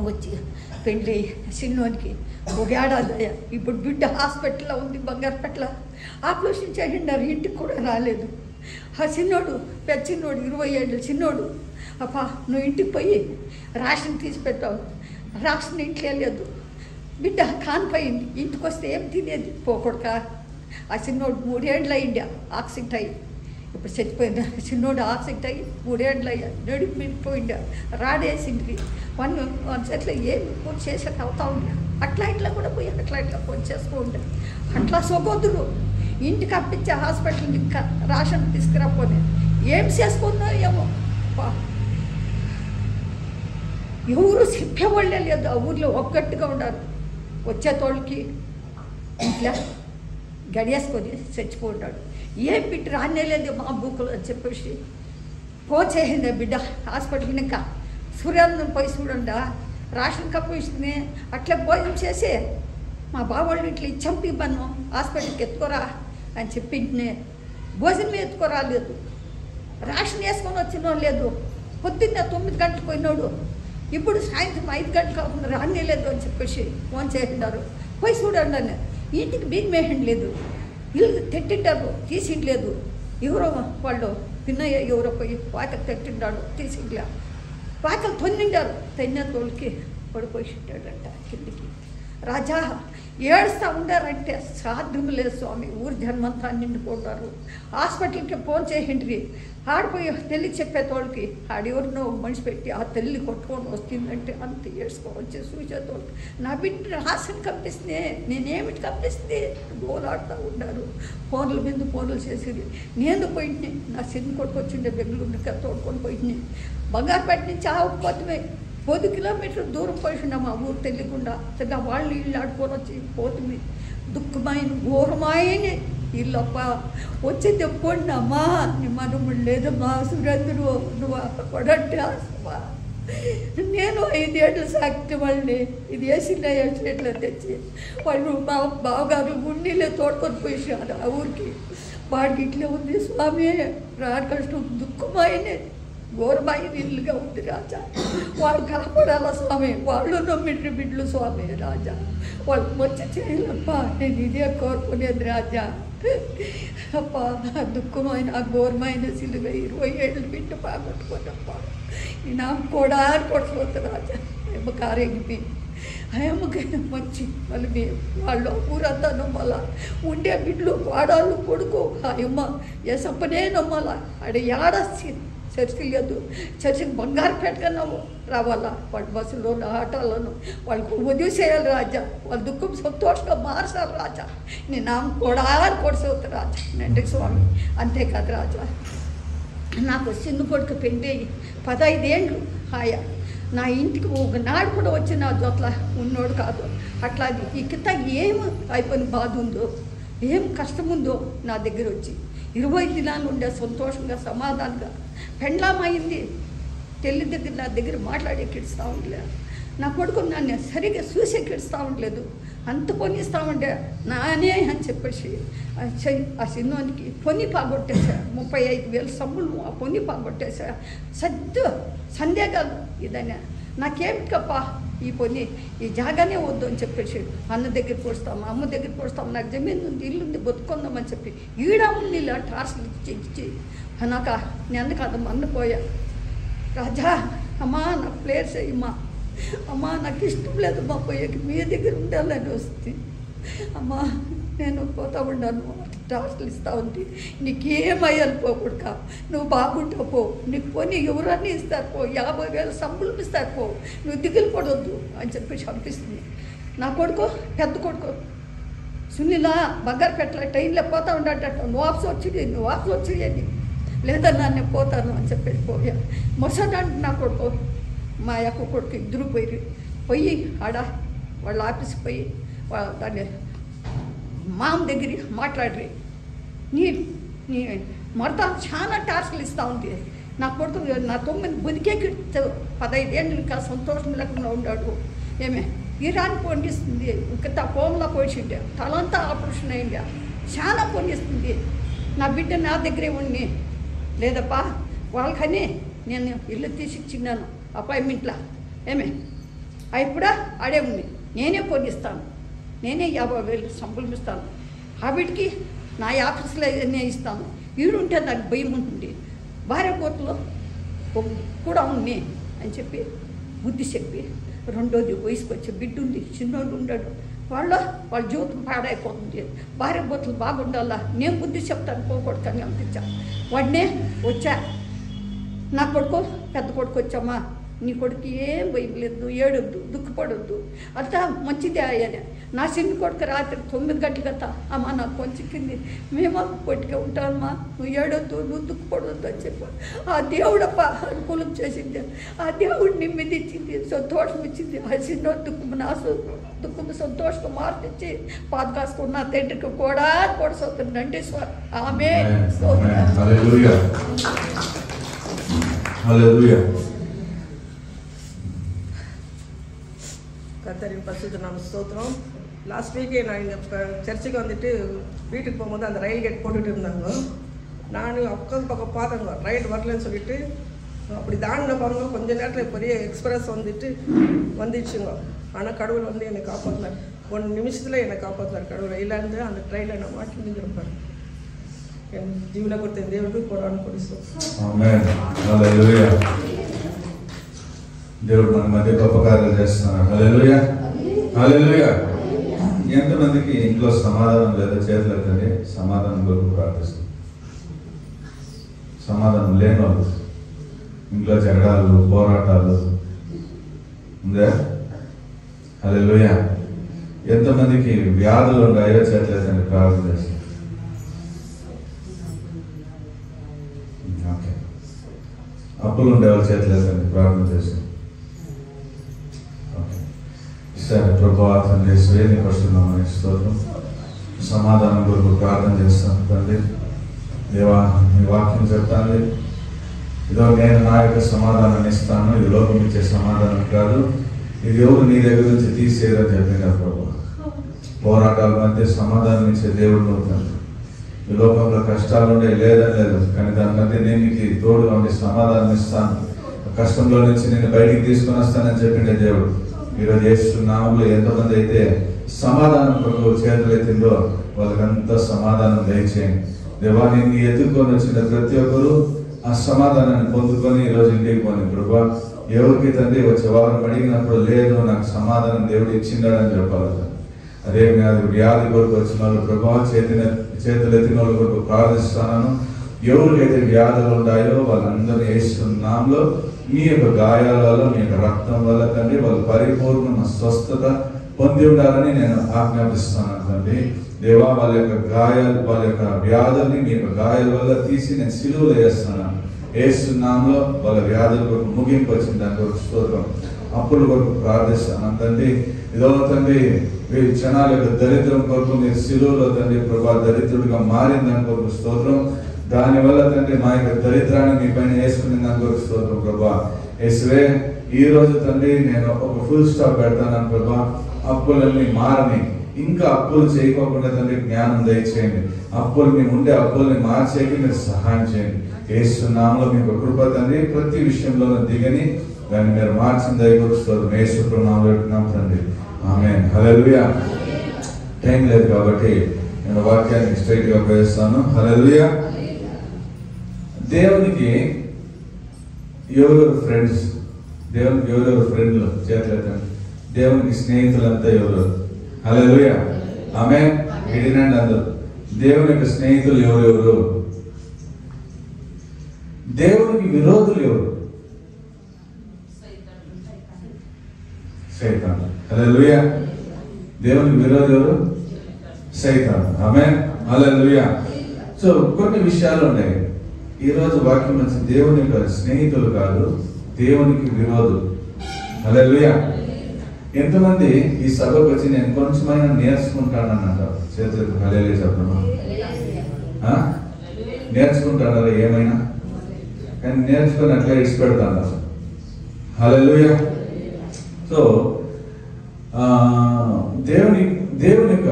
వచ్చి పెళ్ళి చిన్నోనికి 1 ఏడాది. ఇప్పుడు బిడ్డ హాస్పిటల్లో ఉంది బంగారుపేటలో. ఆపరేషన్ చేయండి. ఇంటికి కూడా రాలేదు. ఆ చిన్నోడు పెద్ద చిన్నోడు 20 ఏళ్ళు చిన్నోడు, అప్పా నువ్వు ఇంటికి పోయి రేషన్ తీసి పెట్టావు, రేషన్ ఇంట్లో లేదు, బిడ్డ కానిపోయింది, ఇంటికి వస్తే ఏం తినేది పోకూడక. ఆ చిన్నోడు 3 ఏళ్ళు అయ్యింది ఆక్సిడెంట్ అయ్యి, ఇప్పుడు చచ్చిపోయింది. చిన్నోడు ఆక్సిడెంట్ అయ్యి 3 ఏళ్ళు అయ్యా, నడుపు మిగిపోయిందా, రాడేసింది. వన్ సెట్లో ఏమి ఫోన్ చేసాక అవుతా ఉండే, అట్లా ఇట్లా కూడా పోయి అట్లా ఇట్లా ఫోన్ చేసుకో ఉండే. అట్లా సొగొద్దురు ఇంటికి అప్పించే హాస్పిటల్కి రేషన్ తీసుకురాపోనే ఏం చేసుకుందో ఏమో. ఎవరు చెప్పేవాళ్ళే లేదు, ఆ ఊర్లో ఒక్కట్టుగా ఉన్నారు. వచ్చేతోళ్ళకి ఇట్లా గడియేసుకొని చచ్చిపోతాడు. ఏం బిడ్డ రానేలేదు మా బుక్కులు అని చెప్పేసి ఫోన్ చేసింది బిడ్డ హాస్పిటల్ని. ఇంకా సూర్యానందం పోయి చూడండా రేషన్ కప్పు ఇస్తుంది, అట్లా భోజనం చేసి మా బావాళ్ళు ఇట్లా చంపి ఇవ్వను హాస్పిటల్కి ఎత్తుకోరా అని చెప్పింటే భోజనం ఎత్తుకోరాలేదు, రేషన్ వేసుకొని వచ్చినో లేదు. పొద్దున్న 9 గంటలకు పోయినాడు, ఇప్పుడు సాయంత్రం 5 గంటలు కాకుండా రానేలేదు అని చెప్పేసి ఫోన్ చేసినారు. పోయి చూడండి అని ఇంటికి బియ్యం వేయండి, ఇల్లు తెట్టింటారు తీసిండలేదు. ఎవరో వాళ్ళు పిన్నయ్య ఎవరో పోయి పాతకు తెట్టిండాడు తీసిండ్లే, పాతలు తొన్నిండారు, తొన్న తోలికి పడిపోయింటాడంట కిందికి. రాజా ఏడుస్తూ ఉండారంటే సాధ్యం లేదు స్వామి, ఊరి జన్మంతా నిండిపోతారు. హాస్పిటల్కి ఫోన్ చేయండి, ఆడిపోయి తల్లి చెప్పేతోళ్ళకి ఆడెవరినో మనిషి పెట్టి ఆ తల్లి కొట్టుకొని వస్తుందంటే అంత ఏడ్చుకోవచ్చు చూసేతోళ్ళకి. నా బిడ్డ హాస్యం కనిపిస్తుంది, నేనేమిటి కనిపిస్తుంది గోలాడుతూ ఉన్నారు. ఫోన్ల మీద ఫోన్లు చేసేది. నేను పోయింది, నా చిన్న కొడుకు వచ్చిండే బెంగళూరుకి తోడుకొని పోయింది. బంగారుపేట నుంచి ఆవుపోతే 10 కిలోమీటర్లు దూరం పోయినా మా ఊరు తెలియకుండా సరిగ్గా వాళ్ళు ఇల్లు ఆడుకొని వచ్చి పోతుంది. దుఃఖమైన ఘోరమైన ఇల్లప్ప వచ్చి తెప్పండి అమ్మా నీ మనముడు లేదమ్మా సురేంద్రు నువ్వు పడంటే అమ్మా. నేను 5 ఏళ్ళు సాగితే వాళ్ళని ఇది వేసిన ఎట్లా తెచ్చి వాళ్ళు మా బావగారు ఉన్నీళ్ళే తోడుకొని పోయేసారు ఆ ఊరికి. వాడికి ఇట్లా ఉంది స్వామి, రాని కష్టం దుఃఖమైన ఘోరమైన ఇల్లుగా ఉంది రాజా. వాళ్ళు కాపాడాల స్వామి, వాళ్ళు నమ్మిండ్రి బిడ్డలు స్వామి రాజా. వాళ్ళు వచ్చి చేయాలప్పా, నేను ఇదే కోరుకునేది రాజా. అప్పా దుఃఖమైన ఘోరమైన సిలువ 20 ఏళ్ళు బిడ్డ పాగొట్టుకోనప్పా. నా కూడా కొట్టుకోవద్దు రాజా. ఏమో కారెగిపోయి అమ్మకి మంచి మళ్ళీ వాళ్ళు ఊరంతా నమ్మాలా, ఉండే బిడ్డలు వాడాళ్ళు కొడుకు అమ్మ ఏసప్పనే నమ్మాలా. ఆడ ఏడాసి చర్చి లేదు, చర్చికి బంగారుపేట కన్నా రావాలా. వాళ్ళ బస్సులోను ఆటోలను వాళ్ళకు వదిలి చేయాలి రాజా. వాళ్ళ దుఃఖం సంతోషంగా మార్చాలి రాజా. నీ నామ కూడా కొడుసవుతుంది రాజా నంటికి స్వామి. అంతేకాదు రాజా, నాకు చిన్న కొడుకు పెళ్ళి 15 ఏళ్ళు ఆయా. నా ఇంటికి ఒకనాడు కూడా వచ్చి నా జొట్ల ఉన్నోడు కాదు. అట్లా ఈ కింద ఏం అయిపోయిన బాధ ఉందో, ఏం కష్టం ఉందో నా దగ్గర వచ్చి 20 దినాలు ఉండే సంతోషంగా సమాధానంగా పెండ్లామైంది. తెల్లి దగ్గర నా దగ్గర మాట్లాడి ఎక్కిడుస్తూ ఉండలేదు. నా కొడుకు నన్ను సరిగ్గా చూసి ఎక్కిడుస్తూ ఉండలేదు. అంత పొనిస్తూ ఉండే నానే అని చెప్పేసి ఆ చిన్నోనికి పొని పాగొట్టేసా. 35,000 సబ్బులు ఆ పొని పాగొట్టేసా. సందేహాలు ఇదనే నాకేమిటప్పా ఈ పొని, ఈ జాగానే వద్దు అని చెప్పేసి అన్న దగ్గర పోస్తాము, అమ్మ దగ్గర పోస్తాము, నాకు జమీన్ ఉంది, ఇల్లు ఉంది, బతుకుందామని చెప్పి ఈడ ఉంది ఇలా టార్స్లు ఇచ్చి నాకు నేను అందుకు అది మందిపోయా. రాజా అమ్మా నాకు ప్లేస్ అయ్యమ్మా, అమ్మా నాకు ఇష్టం లేదు మా పోయేకి, మీ దగ్గర ఉండాలని వస్తుంది. అమ్మా నేను పోతా ఉన్నాను, టార్స్లు ఇస్తూ ఉంది, నీకేమయ్యాలి పోకూడక, నువ్వు బాగుంటావు పో, నీకు పోనీ ఎవరన్నీ ఇస్తారు పో, 50,000 సంబులు ఇస్తారు పో, నువ్వు దిగులు పడవద్దు అని చెప్పేసి అనిపిస్తుంది. నా కొడుకు పెద్ద కొడుకు సునీలా బంగారుపేటలో ట్రైన్లో పోతా ఉండట, నువ్వు ఆఫీస్ వచ్చేది లేదన్నా నేను పోతాను అని చెప్పేసి పోయా. మొసడంటే నా కొడుకు మా యొక్క కొడుకు ఇద్దరు పోయి ఆడ వాళ్ళ ఆఫీస్కి పోయి దాన్ని మామ దగ్గర మాట్లాడరు. నీ మరత చాలా టార్చర్లు ఇస్తూ ఉంది. నా కొడుకు నా 9 బతికేకి 15 ఏళ్ళు ఇంకా సంతోషం లేకుండా ఉన్నాడు. ఏమే ఈరాన్ని పొండిస్తుంది, ఇంకా కోమలా పోయిండే, తలంతా ఆపరేషన్ అయిందా, చాలా పొండిస్తుంది. నా బిడ్డ నా దగ్గరే ఉండి లేదప్పా వాళ్ళకని నేను ఇల్లు తీసిచ్చిన్నాను అపాయింట్మెంట్లో. ఏమే ఇప్పుడా ఆడే ఉంది, నేనే పొందిస్తాను, నేనే 50,000 సంబులు ఇస్తాను. ఆ బిడ్డకి నా ఆఫీస్లో నేను ఇస్తాను, ఈడుంటే నాకు భయం ఉంటుంది, భార్య పోతులో కూడా ఉంది అని చెప్పి బుద్ధి చెప్పి రెండోది వయసుకు వచ్చే బిడ్డ ఉంది, చిన్నోడు ఉన్నాడు, వాళ్ళ జీవితం పాడైపోతుంది, భార్య పోతులు బాగుండాలా, నేను బుద్ధి చెప్తాను పోకూడదు కానీ అందించాను. వాడినే వచ్చా, నా కొడుకు పెద్ద కొడుకు వచ్చామా, నీ కొడుకు ఏం భయం లేదు, ఏడొద్దు, దుఃఖపడొద్దు, అంతా మంచిదే అయ్యానే. నా చిన్న కొడుకు రాత్రి 9 గంటలకతా అమ్మా నాకు కొంచెం కింది, మేము కొట్టుకే ఉంటామమ్మా, నువ్వు ఏడొద్దు, నువ్వు దుఃఖపడొద్దు అని చెప్పాను. ఆ దేవుడప్ప అనుకూలం చేసింది, ఆ దేవుడు నిమ్మిది ఇచ్చింది, సంతోషం ఇచ్చింది. ఆ చిన్న దుఃఖం సంతోషం మార్చి పాదకాసుకున్న తండ్రికి కూడా సోతుందండి స్వామి. ఆమె கர்த்தரின் பரிசுத்த நாம ஸ்தோத்திரம். லாஸ்ட் வீக்கே நான் இங்கே சர்ச்சுக்கு வந்துட்டு வீட்டுக்கு போகும்போது அந்த ரயில் கேட் போட்டுட்டு இருந்தாங்க. நான் உட்காந்து பக்கம் பார்த்தேங்க, ரைட் வரலன்னு சொல்லிட்டு அப்படி தாண்டின பாருங்க, கொஞ்ச நேரத்தில் பெரிய எக்ஸ்பிரஸ் வந்துடுச்சுங்க. ஆனால் கடவுள் வந்து என்னை காப்பாற்றினார், 1 நிமிஷத்தில் என்னை காப்பாற்றினார் கடவுள். ரயிலேருந்து அந்த ட்ரெயினில் நான் மாட்டி நின்றுருப்பேன். என் ஜீவனை கொடுத்த தேவனுக்கு கொடான்னு கொடிச்சோம். దేవుడు మన మధ్య గొప్ప కార్యాలు చేస్తున్నారు. హల్లెలూయా, హల్లెలూయా. ఎంతమందికి ఇంట్లో సమాధానం లేదా? చేతులు ఎత్తండి. సమాధానం కొరకు ప్రార్థిస్తాం. సమాధానం లేని వాళ్ళు, ఇంట్లో జగడాలు, పోరాటాలు ఉందా? హల్లెలూయా. ఎంతమందికి వ్యాధులు ఉన్నాయో చేతులు ఎత్తండి, ప్రార్థన చేస్తాం. ఓకే, అప్పులు ఉండేవాళ్ళు చేతులు ఎత్తండి, ప్రార్థన చేస్తాం. సరే ప్రభా, తండ్రి శ్రేణి పరుస్తున్నామని స్తోత్రం. సమాధానం కొరకు ప్రార్థన చేస్తాను తండ్రి. దేవా, మీ వాక్యం చెప్తాను, ఇదో నేను నా యొక్క సమాధానాన్ని ఇస్తాను, ఇది లోకం ఇచ్చే సమాధానం కాదు, ఇది ఎవరు నీ దగ్గర నుంచి తీసేదని చెప్పిన ప్రభా. పోరాటాల మధ్య సమాధానం ఇచ్చే దేవుడు అవుతాను. ఈ లోకంలో కష్టాలు ఉండే లేదని లేదు, కానీ దాని మధ్య నేను నీకు తోడుగా ఉండి సమాధానం ఇస్తాను, కష్టంలో నుంచి నేను బయటికి తీసుకొని వస్తానని చెప్పిన దేవుడు. ఈరోజు యేసు నామములో ఎంతమంది అయితే సమాధానం కొరకు చేతులు ఎత్తిందో వాళ్ళకంతా సమాధానం దయచేయండి. దేవా, నిన్ను ఎత్తుకొని వచ్చిన ప్రతి ఒక్కరు ఆ సమాధానాన్ని పొందుకొని ఈరోజు ఇంటికి పోని ప్రభా. ఎవరికి తండ్రి వచ్చే వారం అడిగినప్పుడు లేదు నాకు సమాధానం దేవుడు ఇచ్చిండాడని చెప్పాలి. అదే వ్యాధి కొరకు వచ్చిన వాళ్ళు ప్రభా, చేతులు ఎత్తిన వాళ్ళ కొరకు ప్రార్థిస్తున్నాను. ఎవరికైతే వ్యాధులు ఉన్నాయో వాళ్ళందరూ యేసు నామములో మీ యొక్క గాయాల వల్ల, మీ యొక్క రక్తం వల్ల తండ్రి వాళ్ళు పరిపూర్ణ స్వస్థత పొంది ఉండాలని నేను ఆజ్ఞాపిస్తున్నాను తండ్రి. దేవా, వాళ్ళ యొక్క గాయాలు, వాళ్ళ యొక్క వ్యాధుల్ని మీ యొక్క గాయాల వల్ల తీసి నేను సిలువలో వేస్తున్నాను. యేసు నామములో వాళ్ళ వ్యాధుల కొరకు ముగింపు వచ్చింది, దాని కొరకు స్తోత్రం. అప్పుల కొరకు ప్రార్థిస్తున్నాను తండ్రి. ఇదో తండ్రి, వీరి జనాల యొక్క దరిద్రం కొరకు మీరు సిలువలో తండ్రి ప్రభా దరిద్రుడిగా మారిన దాని కొరకు స్తోత్రం. దానివల్ల తండ్రి మా యొక్క దరిద్రాన్ని మీ పైన వేసుకునే దాని కొరకు స్తోత్రం ప్రభా. యేసువే, ఈ రోజు తండ్రి నేను ఒక ఫుల్ స్టాప్ పెడతాను ప్రభా. అప్పులన్నీ మారని, ఇంకా అప్పులు చేయకోకుండా తండ్రి జ్ఞానం దయచేయండి. అప్పులు మేము ఉండే అప్పుల్ని మార్చేకి మీరు సహాయం చేయండి. యేసు నామములో మీకు కృప తండ్రి, ప్రతి విషయంలోనూ దిగని దాన్ని మీరు మార్చిన దయకొరకు స్తోత్రం. యేసు నామములో పెట్టుకున్నాం తండ్రి, ఆమేన్. హల్లెలూయా. టైం లేదు కాబట్టి నేను వాక్యాన్ని స్ట్రైట్ గా ఉపయోగిస్తాను. హల్లెలూయా. దేవునికి ఎవరెవరు ఫ్రెండ్స్? దేవునికి ఎవరెవరు ఫ్రెండ్లు? చేతులెత్తండి. దేవునికి స్నేహితులంతా ఎవరు? హల్లెలూయా, ఆమేన్. వినండి అందరూ, దేవుని యొక్క స్నేహితులు ఎవరెవరు? దేవునికి విరోధులు ఎవరు? సైతాన్. హల్లెలూయా. దేవునికి విరోధి ఎవరు? సైతాన్. ఆమేన్. హల్లెలూయా. సో కొన్ని విషయాలు ఉన్నాయి. ఈ రోజు వాక్యం నుంచి దేవుని యొక్క స్నేహితులు కాదు, దేవునికి విరోధులు. హల్లెలూయా. ఎంతమంది ఈ సభకు వచ్చి నేను కొంచెమైనా నేర్చుకుంటానన్నారు? చేతులకు హల్లెలూయా చెప్పండి. నేర్చుకుంటారా ఏమైనా? కానీ నేర్చుకుని అట్లా ఇచ్చిపెడతాను. హల్లెలూయా. సో దేవుని యొక్క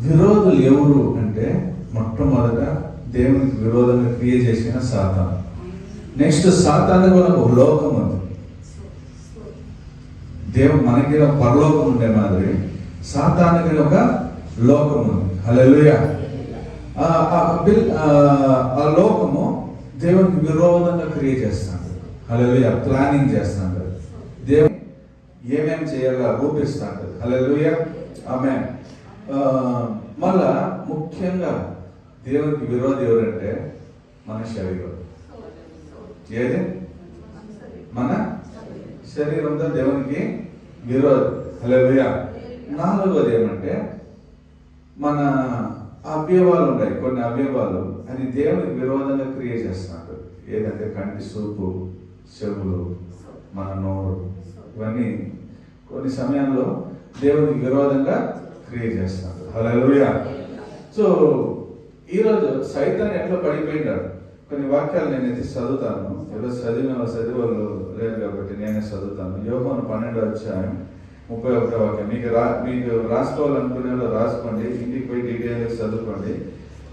విరోధులు ఎవరు అంటే, మొట్టమొదట దేవునికి విరోధంగా క్రియ చేసిన సాతాను. నెక్స్ట్ సాతాను కూడా ఒక లోకం ఉంది. దేవుడు మనకి ఒక పరలోకం ఉండే మాదిరి సాతానుకి ఒక లోకం ఉంది. హల్లెలూయా. ఆ ఆ లోకము దేవునికి విరోధంగా క్రియేట్ చేస్తాడు. హల్లెలూయా. ప్లానింగ్ చేస్తాడు. దేవుడు ఏమేమి చేయాలో రూపిస్తాడు. హల్లెలూయా. ఆమేన్. మళ్ళా ముఖ్యంగా దేవునికి విరోధి ఎవరంటే మన శరీరం. ఏది? మన శరీరంతో దేవునికి విరోధి. హల్లెలూయా. నాలుగోది ఏమంటే మన అవయవాలు ఉన్నాయి, కొన్ని అవయవాలు అది దేవునికి విరోధంగా క్రియేట్ చేస్తున్నాడు. ఏదంటే కంటి చూపు, చెవులు, మన నోరు, ఇవన్నీ కొన్ని సమయాల్లో దేవునికి విరోధంగా క్రియేట్ చేస్తున్నాడు. హల్లెలూయా. సో ఈరోజు సైతాన్ ఎట్లా పడిపోయినాడు, కొన్ని వాక్యాలు నేనైతే చదువుతాను. ఏదో చదివేవాళ్ళు లేదు కాబట్టి నేనే చదువుతాను. యోహాను 12:31 వాక్యం. మీకు రాసుకోవాలనుకునే వాళ్ళు రాసుకోండి, ఇంటికి పోయి డీటెయిల్గా చదువుకోండి.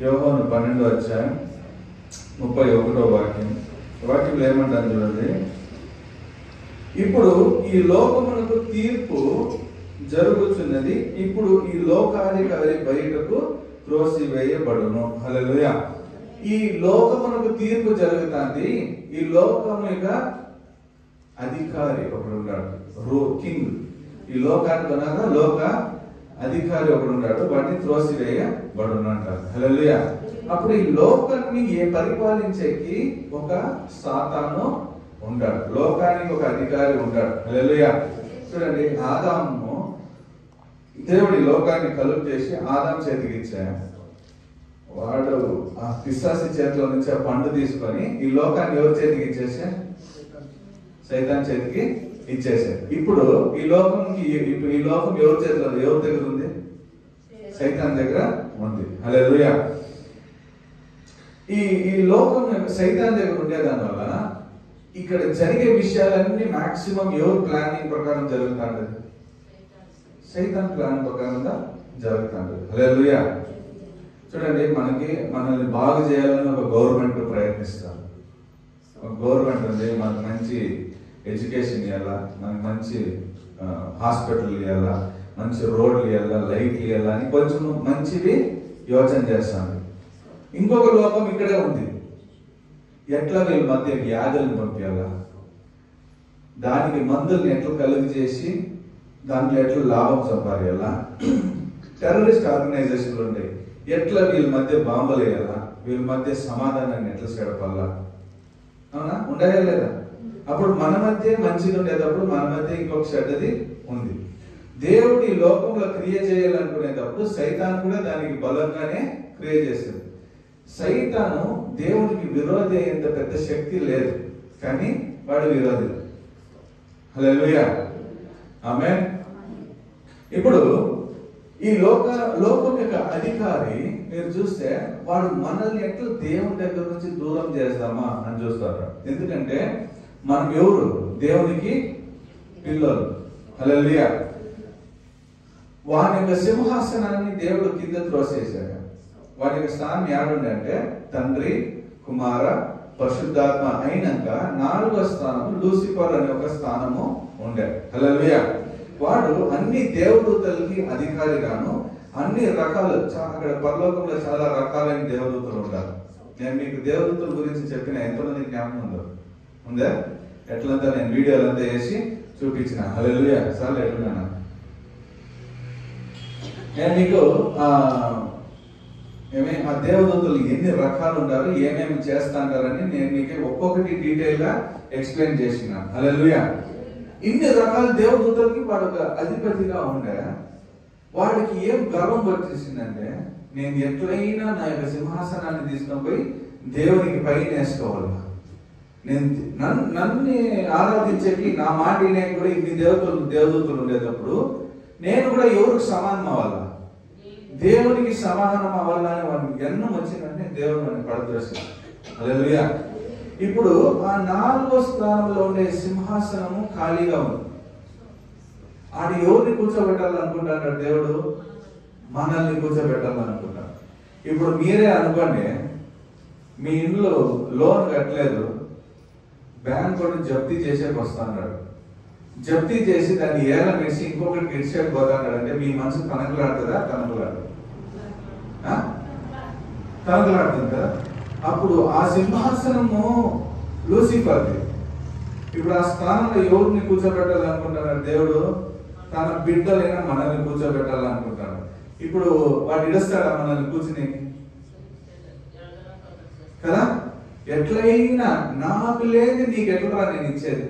యోహాను 12:31 వాక్యం. వాక్యంలో ఏమంటాను చూడండి. ఇప్పుడు ఈ లోకమునకు తీర్పు జరుగుతున్నది, ఇప్పుడు ఈ లోకాధికారి బయటకు త్రోసివేయబడును. హల్లెలూయా. ఈ లోకమునకు తీర్పు జరుగుతుంది. ఈ లోకము యొక్క అధికారి ఒకడు ఉన్నాడు, కింగ్. ఈ లోకానికి అనగా లోక అధికారి ఒకడు ఉన్నాడు, వాటిని త్రోసివేయబడును అంటారు. హల్లెలూయా. అప్పుడు ఈ లోకాన్ని పరిపాలించేకి ఒక సాతాను ఉంటాడు, లోకానికి ఒక అధికారి ఉంటాడు. హల్లెలూయా. చూడండి, ఆదాము దేవుడి లోకాన్ని కలుపు చేసి ఆదాం చేతికి ఇచ్చాడు. వాడు ఆ పిశాచి చేతిలో నుంచి ఆ పండు తీసుకొని ఈ లోకాన్ని ఎవరి చేతికి ఇచ్చేసా? సైతాన్ చేతికి ఇచ్చేసాడు. ఇప్పుడు ఈ లోకం ఎవరి చేతిలో, ఎవరి దగ్గర ఉంది? సైతాన్ దగ్గర ఉంది. హల్లెలూయా. ఈ లోకం సైతాన్ దగ్గర ఉండే దానివల్ల ఇక్కడ జరిగే విషయాలన్నీ మాక్సిమం ఎవరు ప్లానింగ్ ప్రకారం జరుగుతాండి? సైతాన్ ప్లాన్ ప్రకారంగా జరుగుతాండి. హల్లెలూయా. చూడండి, మనల్ని బాగు చేయాలని ఒక గవర్నమెంట్ ప్రయత్నిస్తారు. ఒక గవర్నమెంట్ ఉంది, మనకు మంచి ఎడ్యుకేషన్ ఇవ్వాలా, మనకు మంచి హాస్పిటల్ ఇవ్వాలా, మంచి రోడ్లు ఇవ్వాలా, లైట్లు ఇవ్వాలా అని కొంచెం మంచివి యోచన చేస్తాను. ఇంకొక లోకం ఇక్కడే ఉంది. ఎట్లా వీళ్ళ మధ్య వ్యాధులను పంపించాలా, దానికి మందుల్ని ఎట్లా కలుగు చేసి దాంట్లో ఎట్లా లాభం సంపాదించాలా, టెర్రరిస్ట్ ఆర్గనైజేషన్లు ఉంటాయి, ఎట్లా వీళ్ళ మధ్య బాంబులు వేయాలా, వీళ్ళ మధ్య సమాధానాన్ని ఎట్లా చెడపాలా. అవునా? ఉండగా లేదా? అప్పుడు మన మధ్య మంచిది ఉండేటప్పుడు మన మధ్య ఇంకొక చెడ్డది ఉంది. దేవుడి లోకంలో క్రియ చేయాలనుకునేటప్పుడు సైతాన్ కూడా దానికి బలంగానే క్రియ చేస్తుంది. సైతాను దేవుడికి విరోధి అయ్యేంత పెద్ద శక్తి లేదు, కానీ వాడు విరోధి. హల్లెలూయా. ఆమేన్. ఇప్పుడు ఈ లోకం యొక్క అధికారి మీరు చూస్తే వాడు మనల్ని ఎట్లా దేవుని దగ్గర నుంచి దూరం చేస్తామా అని చూస్తారు. ఎందుకంటే మనం ఎవరు? దేవునికి పిల్లలు. హల్లెలూయా. వాని యొక్క సింహాసనాన్ని దేవుడు కింద త్రోసేశాడు. వారి యొక్క స్థానం ఏడుండే అంటే తండ్రి, కుమార, పరిశుద్ధాత్మ అయినాక 4వ స్థానము లూసిఫర్ అనే ఒక స్థానము ఉండే. హల్లెలూయా. వాడు అన్ని దేవదూతలకి అధికారిగాను అన్ని రకాలు, అక్కడ పరలోకంలో చాలా రకాలైన దేవదూతలు ఉంటారు. నేను మీకు దేవదూతల గురించి చెప్పిన ఎంతమంది జ్ఞాపకం ఉందా? ఎట్లంతా నేను వీడియోలంతా వేసి చూపించిన. హల్లెలూయా. సార్లు ఎట్లున్నాను నేను మీకు ఆ దేవదూతలు ఎన్ని రకాలు ఉంటారు, ఏమేమి చేస్తాంటారని నేను మీకు ఒక్కొక్కటి డీటెయిల్ గా ఎక్స్ప్లెయిన్ చేసిన. హల్లెలూయా. ఇన్ని రకాల దేవదూతలకి వాడు ఒక అధిపతిగా ఉండే. వాడికి ఏం గర్వం వచ్చేసిందంటే, నేను ఎట్లయినా నా యొక్క సింహాసనాన్ని తీసుకొని పోయి దేవునికి పైన వేసుకోవాలి, నేను నన్ను ఆరాధించేకి నా మాట వినేకి కూడా ఇన్ని దేవదూతలు ఉండేటప్పుడు నేను కూడా ఎవరికి సమానం అవ్వాలా? దేవునికి సమాధానం అవ్వాలని వాడికి ఎన్నం వచ్చిందంటే దేవుడు వాడిని పడద్రోసాడు. హల్లెలూయా. ఇప్పుడు ఆ 4వ స్థానంలో ఉండే సింహాసనము ఖాళీగా ఉంది. ఆడు ఎవరిని కూర్చోబెట్టాలనుకుంటాడు? దేవుడు మనల్ని కూర్చోబెట్టాలనుకుంటాడు. ఇప్పుడు మీరే అనుకోండి, మీ ఇంట్లో లోన్ కట్టలేదు, బ్యాంక్ కూడా జప్తీ చేసేకి వస్తాడు. జప్తీ చేసి దాన్ని ఏలం వేసి ఇంకొకటి గిడిచేకి పోతాడు అంటే మీ మనసు కనకలాడుతుందా? కనకలాడు. తనకలాడుతుంది కదా. అప్పుడు ఆ సింహాసనము లూసిఫర్ది. ఇప్పుడు ఆ స్థానంలో ఎవరిని కూర్చోబెట్టాలనుకుంటున్నాడు దేవుడు? తన బిడ్డలైనా మనల్ని కూర్చోబెట్టాలనుకుంటాడు. ఇప్పుడు వాడు ఇడుస్తాడా మనల్ని కూర్చుని కదా? ఎట్లయినా నాకు లేదు నీకు ఎట్లా నేను ఇచ్చేది?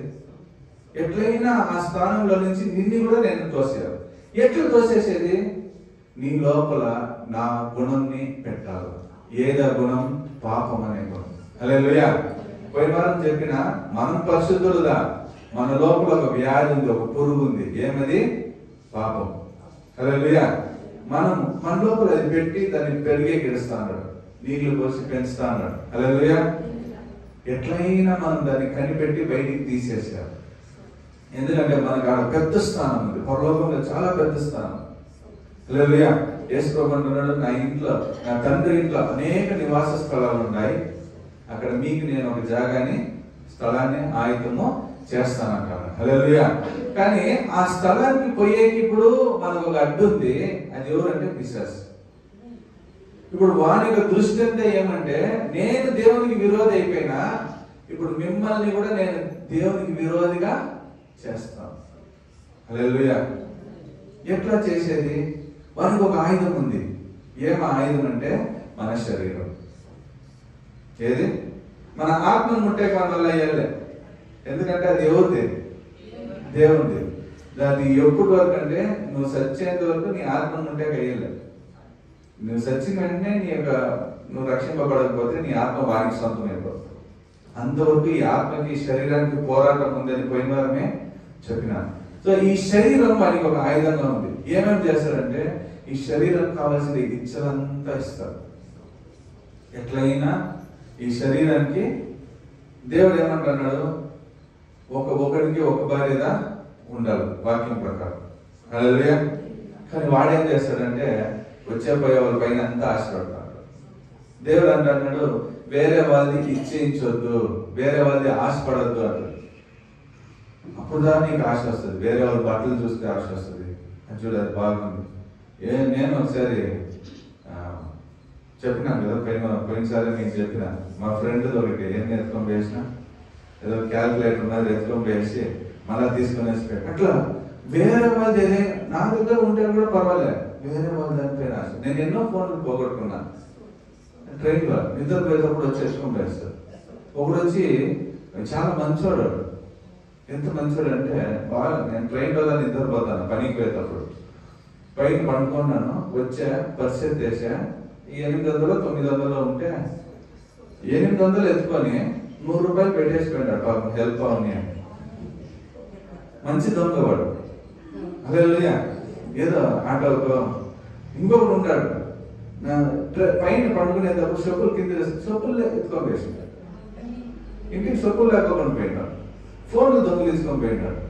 ఎట్లయినా ఆ స్థానంలో నుంచి నిన్ను కూడా నేను తోసేయాలి. ఎట్లా తోసేసేది? నీ లోపల నా గుణంని పెట్టాలి. ఏదా గుణం? పాపం అనే గుణం. హల్లెలూయా. పోయిన వారం చెప్పిన మనం పరిశుద్ధులుగా, మన లోపల ఒక వ్యాధి ఉంది, ఒక పురుగు ఉంది. ఏమది? పాపం. హల్లెలూయా. మనం మన లోపల అది పెట్టి దాన్ని పెరిగే గిడుస్తా అన్నాడు, నీళ్లు పోసి పెంచుతా అన్నాడు. హల్లెలూయా. ఎట్లయినా మనం దాన్ని కనిపెట్టి బయటికి తీసేసాం. ఎందుకంటే మనకు ఆడ పెద్ద స్థానం ఉంది, పరలోకంలో చాలా పెద్ద స్థానం. హల్లెలూయా. యేసు ప్రభువు అంటున్నాడు, నా ఇంట్లో, నా తండ్రి ఇంట్లో అనేక నివాస స్థలాలు ఉన్నాయి, అక్కడ మీకు నేను ఒక జాగాని, స్థలాన్ని ఆయుధము చేస్తానంటాను. హల్లెలూయా. కానీ ఆ స్థలానికి పోయేకి ఇప్పుడు మనకు ఒక అడ్డు ఉంది. అది ఎవరంటే పిశాచు. ఇప్పుడు వాని యొక్క దృష్టి అంతా ఏమంటే, నేను దేవునికి విరోధి అయిపోయినా ఇప్పుడు మిమ్మల్ని కూడా నేను దేవునికి విరోధిగా చేస్తాను. హల్లెలూయా. ఎట్లా చేసేది? వానికి ఒక ఆయుధం ఉంది. ఏం ఆయుధం అంటే మన శరీరం. ఏది? మన ఆత్మను ముట్టే మన వల్ల అయ్యలే. ఎందుకంటే అది ఎవరిది? దేవుడిది. దాన్ని ఎప్పుడు వరకు అంటే నువ్వు సచ్చేంత వరకు నీ ఆత్మను ముట్టే అయ్యలే. నువ్వు సచ్చిన వెంటనే నువ్వు రక్షింపబడకపోతే నీ ఆత్మ వారికి సొంతం అయిపోతుంది. అంతవరకు ఈ ఆత్మకి శరీరానికి పోరాటం ఉందని పోయిన వారమే చెప్పినాను. సో ఈ శరీరం వారికి ఒక ఆయుధంగా ఉంది. ఏమేమి చేస్తారంటే ఈ శరీరం కావాల్సిన ఇచ్చలంతా ఇస్తారు. ఎట్లయినా ఈ శరీరానికి దేవుడు ఏమంటున్నాడు? ఒకరికి ఒక భార్యగా ఉండాలి వాక్యం ప్రకారం. హల్లెలూయా. కానీ వాడేం చేస్తాడంటే వచ్చే పోయే వాళ్ళ పైన అంతా ఆశపడతాడు. దేవుడు అంటున్నాడు, వేరే వాళ్ళకి ఇచ్చేయించొద్దు, వేరే వాళ్ళది ఆశపడద్దు అంటాడు. అప్పుడు దా నీకు ఆశ వస్తుంది. వేరే వాళ్ళ బట్టలు చూస్తే ఆశ వస్తుంది. అది చూడ, అది బాగుంది. నేను ఒకసారి చెప్పినాను కదా, పోయినసారి నేను చెప్పిన మా ఫ్రెండ్ ఒకటి ఏం ఎత్తుకొని వేసిన, ఏదో క్యాల్కులేటర్ ఉన్నది ఎత్తుకొని వేసి మళ్ళీ తీసుకొని వేసిపోయాడు. అట్లా వేరే వాళ్ళది ఏదైనా నా దగ్గర ఉంటే కూడా పర్వాలేదు, వేరే వాళ్ళ దానిపైన ఆశ. నేను ఎన్నో ఫోన్లు పోగొట్టుకున్నాను. ట్రైన్లో నిద్రపోయేటప్పుడు వచ్చి వేసుకొని వేస్తాడు. ఒకడు వచ్చి చాలా మంచోడు. ఎంత మంచోడు అంటే బాగా, నేను ట్రైన్లో నిద్రపోతాను పనికి పోయేటప్పుడు. పైన పండుకున్నాను, వచ్చా పరిస్థితి వేసా, 800 900 ఉంటే 800 ఎత్తుకొని 100 రూపాయలు పెట్టేసిపోయాడు పాపం, హెల్ప్ అవని అని. మంచి దొంగ వాడు. హల్లెలూయా. ఏదో ఆటోకో ఇంకొకటి ఉంటాడు, పైన పండుకునేటప్పుడు చెప్పులు కింద చెప్పులు ఎత్తుకొని వేసుకుంటాడు. ఇంటికి చెప్పులు లేకపోకుండా పోయినాడు. ఫోన్లు దొంగలు తీసుకొని పోయినాడు.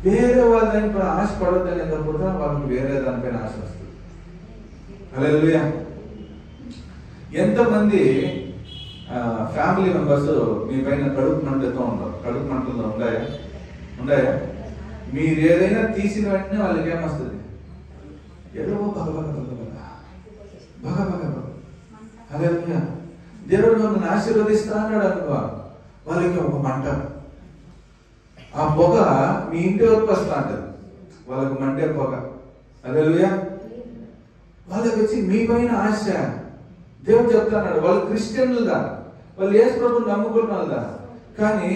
వేరే వాళ్ళ దానిపైన ఆశ పడొద్దనేటప్పుడు వాళ్ళకి వేరే దానిపైన ఆశ వస్తుంది. హల్లెలూయా. ఎంతమంది ఫ్యామిలీ మెంబర్స్ మీ పైన కడుపు మంటతో ఉంటారు? కడుపు మంటలో ఉన్నాయా? మీరు ఏదైనా తీసిన వెంటనే వాళ్ళకి ఏమొస్తుంది? ఏదో హల్లెలూయా. దేవుడు మమ్మల్ని ఆశీర్వదిస్తా అన్నాడు అనుకో, వాళ్ళకి ఒక మంట, ఆ పొగ మీ ఇంటి వరకు వస్తా అంటది, వాళ్ళకి మంటే పొగ. హల్లెలూయా. వాళ్ళకి వచ్చి మీ పైన ఆశ. దేవుడు చెప్తున్నాడు, వాళ్ళు క్రిస్టియన్లుగా, వాళ్ళు యేసు ప్రభువుని నమ్ముకున్న వాళ్ళదా, కానీ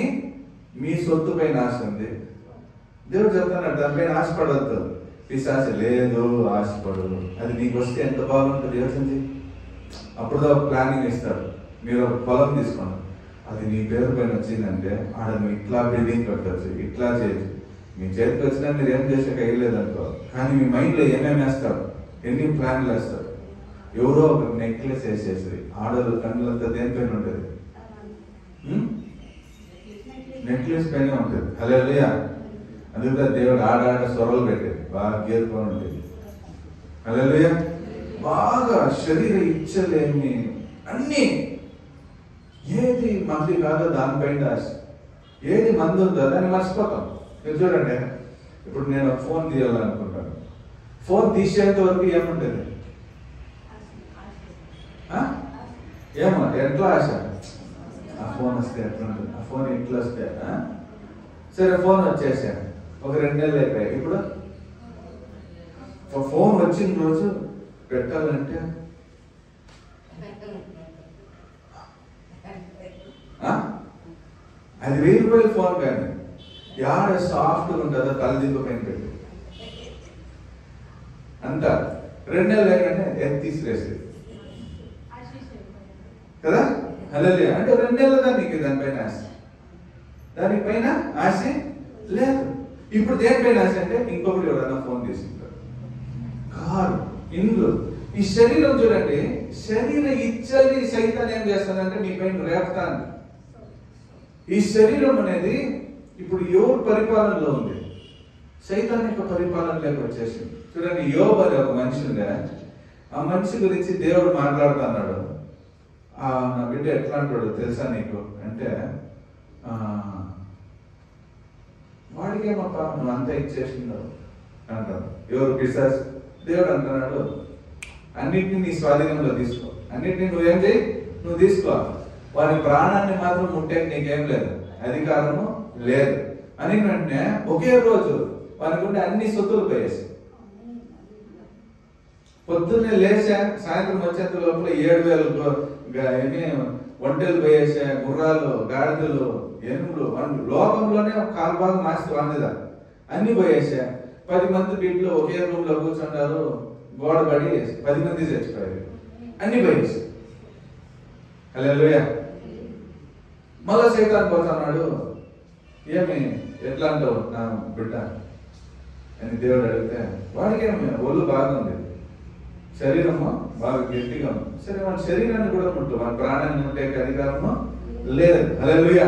మీ సొత్తు పైన ఆశ ఉంది. దేవుడు చెప్తున్నాడు, దానిపైన ఆశపడద్దు. పిశాచ లేదు, ఆశపడు. అది నీకు వస్తే ఎంత బాగుంటుంది యోచించి. అప్పుడు ప్లానింగ్ ఇస్తాడు, మీరు పొలం తీసుకోండి, అది నీ పేరు పైన వచ్చిందంటే ఆడ నువ్వు ఇట్లా బిల్డింగ్ కట్టచ్చు, ఇట్లా చేయొచ్చు. మీ చేతికి వచ్చినా మీరు ఏం చేసే కయ్యలేదనుకో, కానీ మీ మైండ్లో ఏమేమి వేస్తారు, ఎన్ని ప్లాన్లు వేస్తారు. ఎవరో ఒక నెక్లెస్ వేసేసి ఆడలు కన్నులంతా దేనిపైన ఉంటుంది? నెక్లెస్ పైన ఉంటుంది. హల్లెలూయా. అందుకే దేవుడు ఆడాడ స్వరాలు పెట్టేది, బాగా గీరుకొని ఉంటుంది. హల్లెలూయా. బాగా శరీర ఇచ్చలేని అన్ని, ఏది మంది కాదో దానిపైన ఆశ, ఏది మంది ఉందో దాన్ని మర్చిపోతాం. మీరు చూడండి, ఇప్పుడు నేను ఫోన్ తీయాలనుకుంటాను, ఫోన్ తీసేంత వరకు ఏముంటుంది? ఏమో ఎట్లా ఆశ, ఆ ఫోన్ వస్తే ఎట్లా ఉంటుంది, ఆ ఫోన్ ఇట్లా వస్తే సరే ఫోన్ వచ్చేసా, ఒక 2 నెలలు అయిపోయాయి. ఇప్పుడు ఫోన్ వచ్చిన రోజు పెట్టాలంటే అది 1000 రూపాయల ఫోన్ కానీ యాడ సాఫ్ట్గా ఉంటుందో తలదింపు పైన పెట్టి అంత 2 నెలలు అయినా తీసిరేసేది కదా. హల్లెలూయా. అంటే 2 నెలలుగా నీకు దానిపైన ఆశ, దానిపైన ఆశ లేదు. ఇప్పుడు దేనిపైన ఆశ అంటే ఇంకొకటి ఎవరైనా ఫోన్ తీసుకుంటారు, కారు, ఇండ్లు. ఈ శరీరం చూడండి, శరీర ఇచ్చల్ని సైతాన్ని ఏం చేస్తానంటే మీ పైన రేపుతాను. ఈ శరీరం అనేది ఇప్పుడు ఎవరు పరిపాలనలో ఉంది? సైతాన్ యొక్క పరిపాలనలోకి వచ్చేసింది. చూడండి, యోబు అనే ఒక మనిషి ఉండే, ఆ మనిషి గురించి దేవుడు మాట్లాడుతున్నాడు. నా బిడ్డ ఎట్లా అంటాడు తెలుసా నీకు అంటే, వాడికేమప్పా నువ్వు అంతా ఇచ్చేసినావు అంటారు. ఎవరు? పిశాచ్. దేవుడు అంటున్నాడు, అన్నిటిని నీ స్వాధీనంలో తీసుకో, అన్నిటిని నువ్వేం చేయి, నువ్వు తీసుకో, వారి ప్రాణాన్ని మాత్రం ముట్టే నీకేం లేదు, అధికారము లేదు అని. వెంటనే ఒకే రోజు వారికి ఉండే అన్ని సొత్తులు పోయేసి, పొద్దున్నే లేచా సాయంత్రం వచ్చేంత లోపల 7,000 ఒంటెలు పోయేసా, గుర్రాలు, గాడిదలు, ఎనుములు, లోకంలోనే కాలు భాగం మాసి వండిదా అన్ని పోయేసా. 10 మంది బిడ్డలు ఒకే రూమ్ లో కూర్చుంటారు, గోడ పడి 10 మంది చచ్చిపోయారు, అన్ని పోయేసి. హల్లెలూయా. మళ్ళా సైతాన్ పోతున్నాడు, ఏమి ఎట్లా అంటావు నా బిడ్డ అని దేవుడు అడిగితే, వాడికేమి ఒళ్ళు బాగుంది, శరీరము బాగా గట్టిగా ఉంది. సరే, మన శరీరాన్ని కూడా ముట్టు, మన ప్రాణాన్ని ముట్టే అధికారము లేదు. హల్లెలూయా.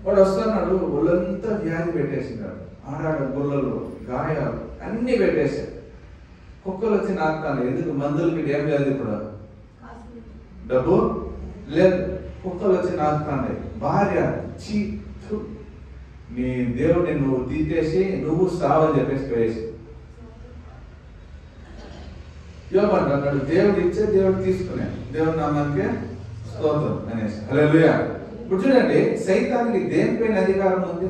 వాడు వస్తున్నాడు, ఒళ్ళంతా వ్యాధి పెట్టేసినాడు, ఆడాడు, గుల్లలు, గాయాలు అన్ని పెట్టేశాడు. కుక్కలు వచ్చి నాకుతాను. ఎందుకు? మందులకి ఏం లేదు, ఇప్పుడు డబ్బు లేదు. కుక్కలు వచ్చి నాకుతాయి. భార్య, చీ, నీ దేవుడిని నువ్వు తీసేసి నువ్వు సావని చెప్పేసి పోయేసి. యోబంటాడు, దేవుడు ఇచ్చే దేవుడు తీసుకునే, దేవుడు నామానికే స్తోత్రం అనేసి. హల్లెలూయా. ఇప్పుడు చూడండి, సైతానికి దేనిపైన అధికారం ఉంది?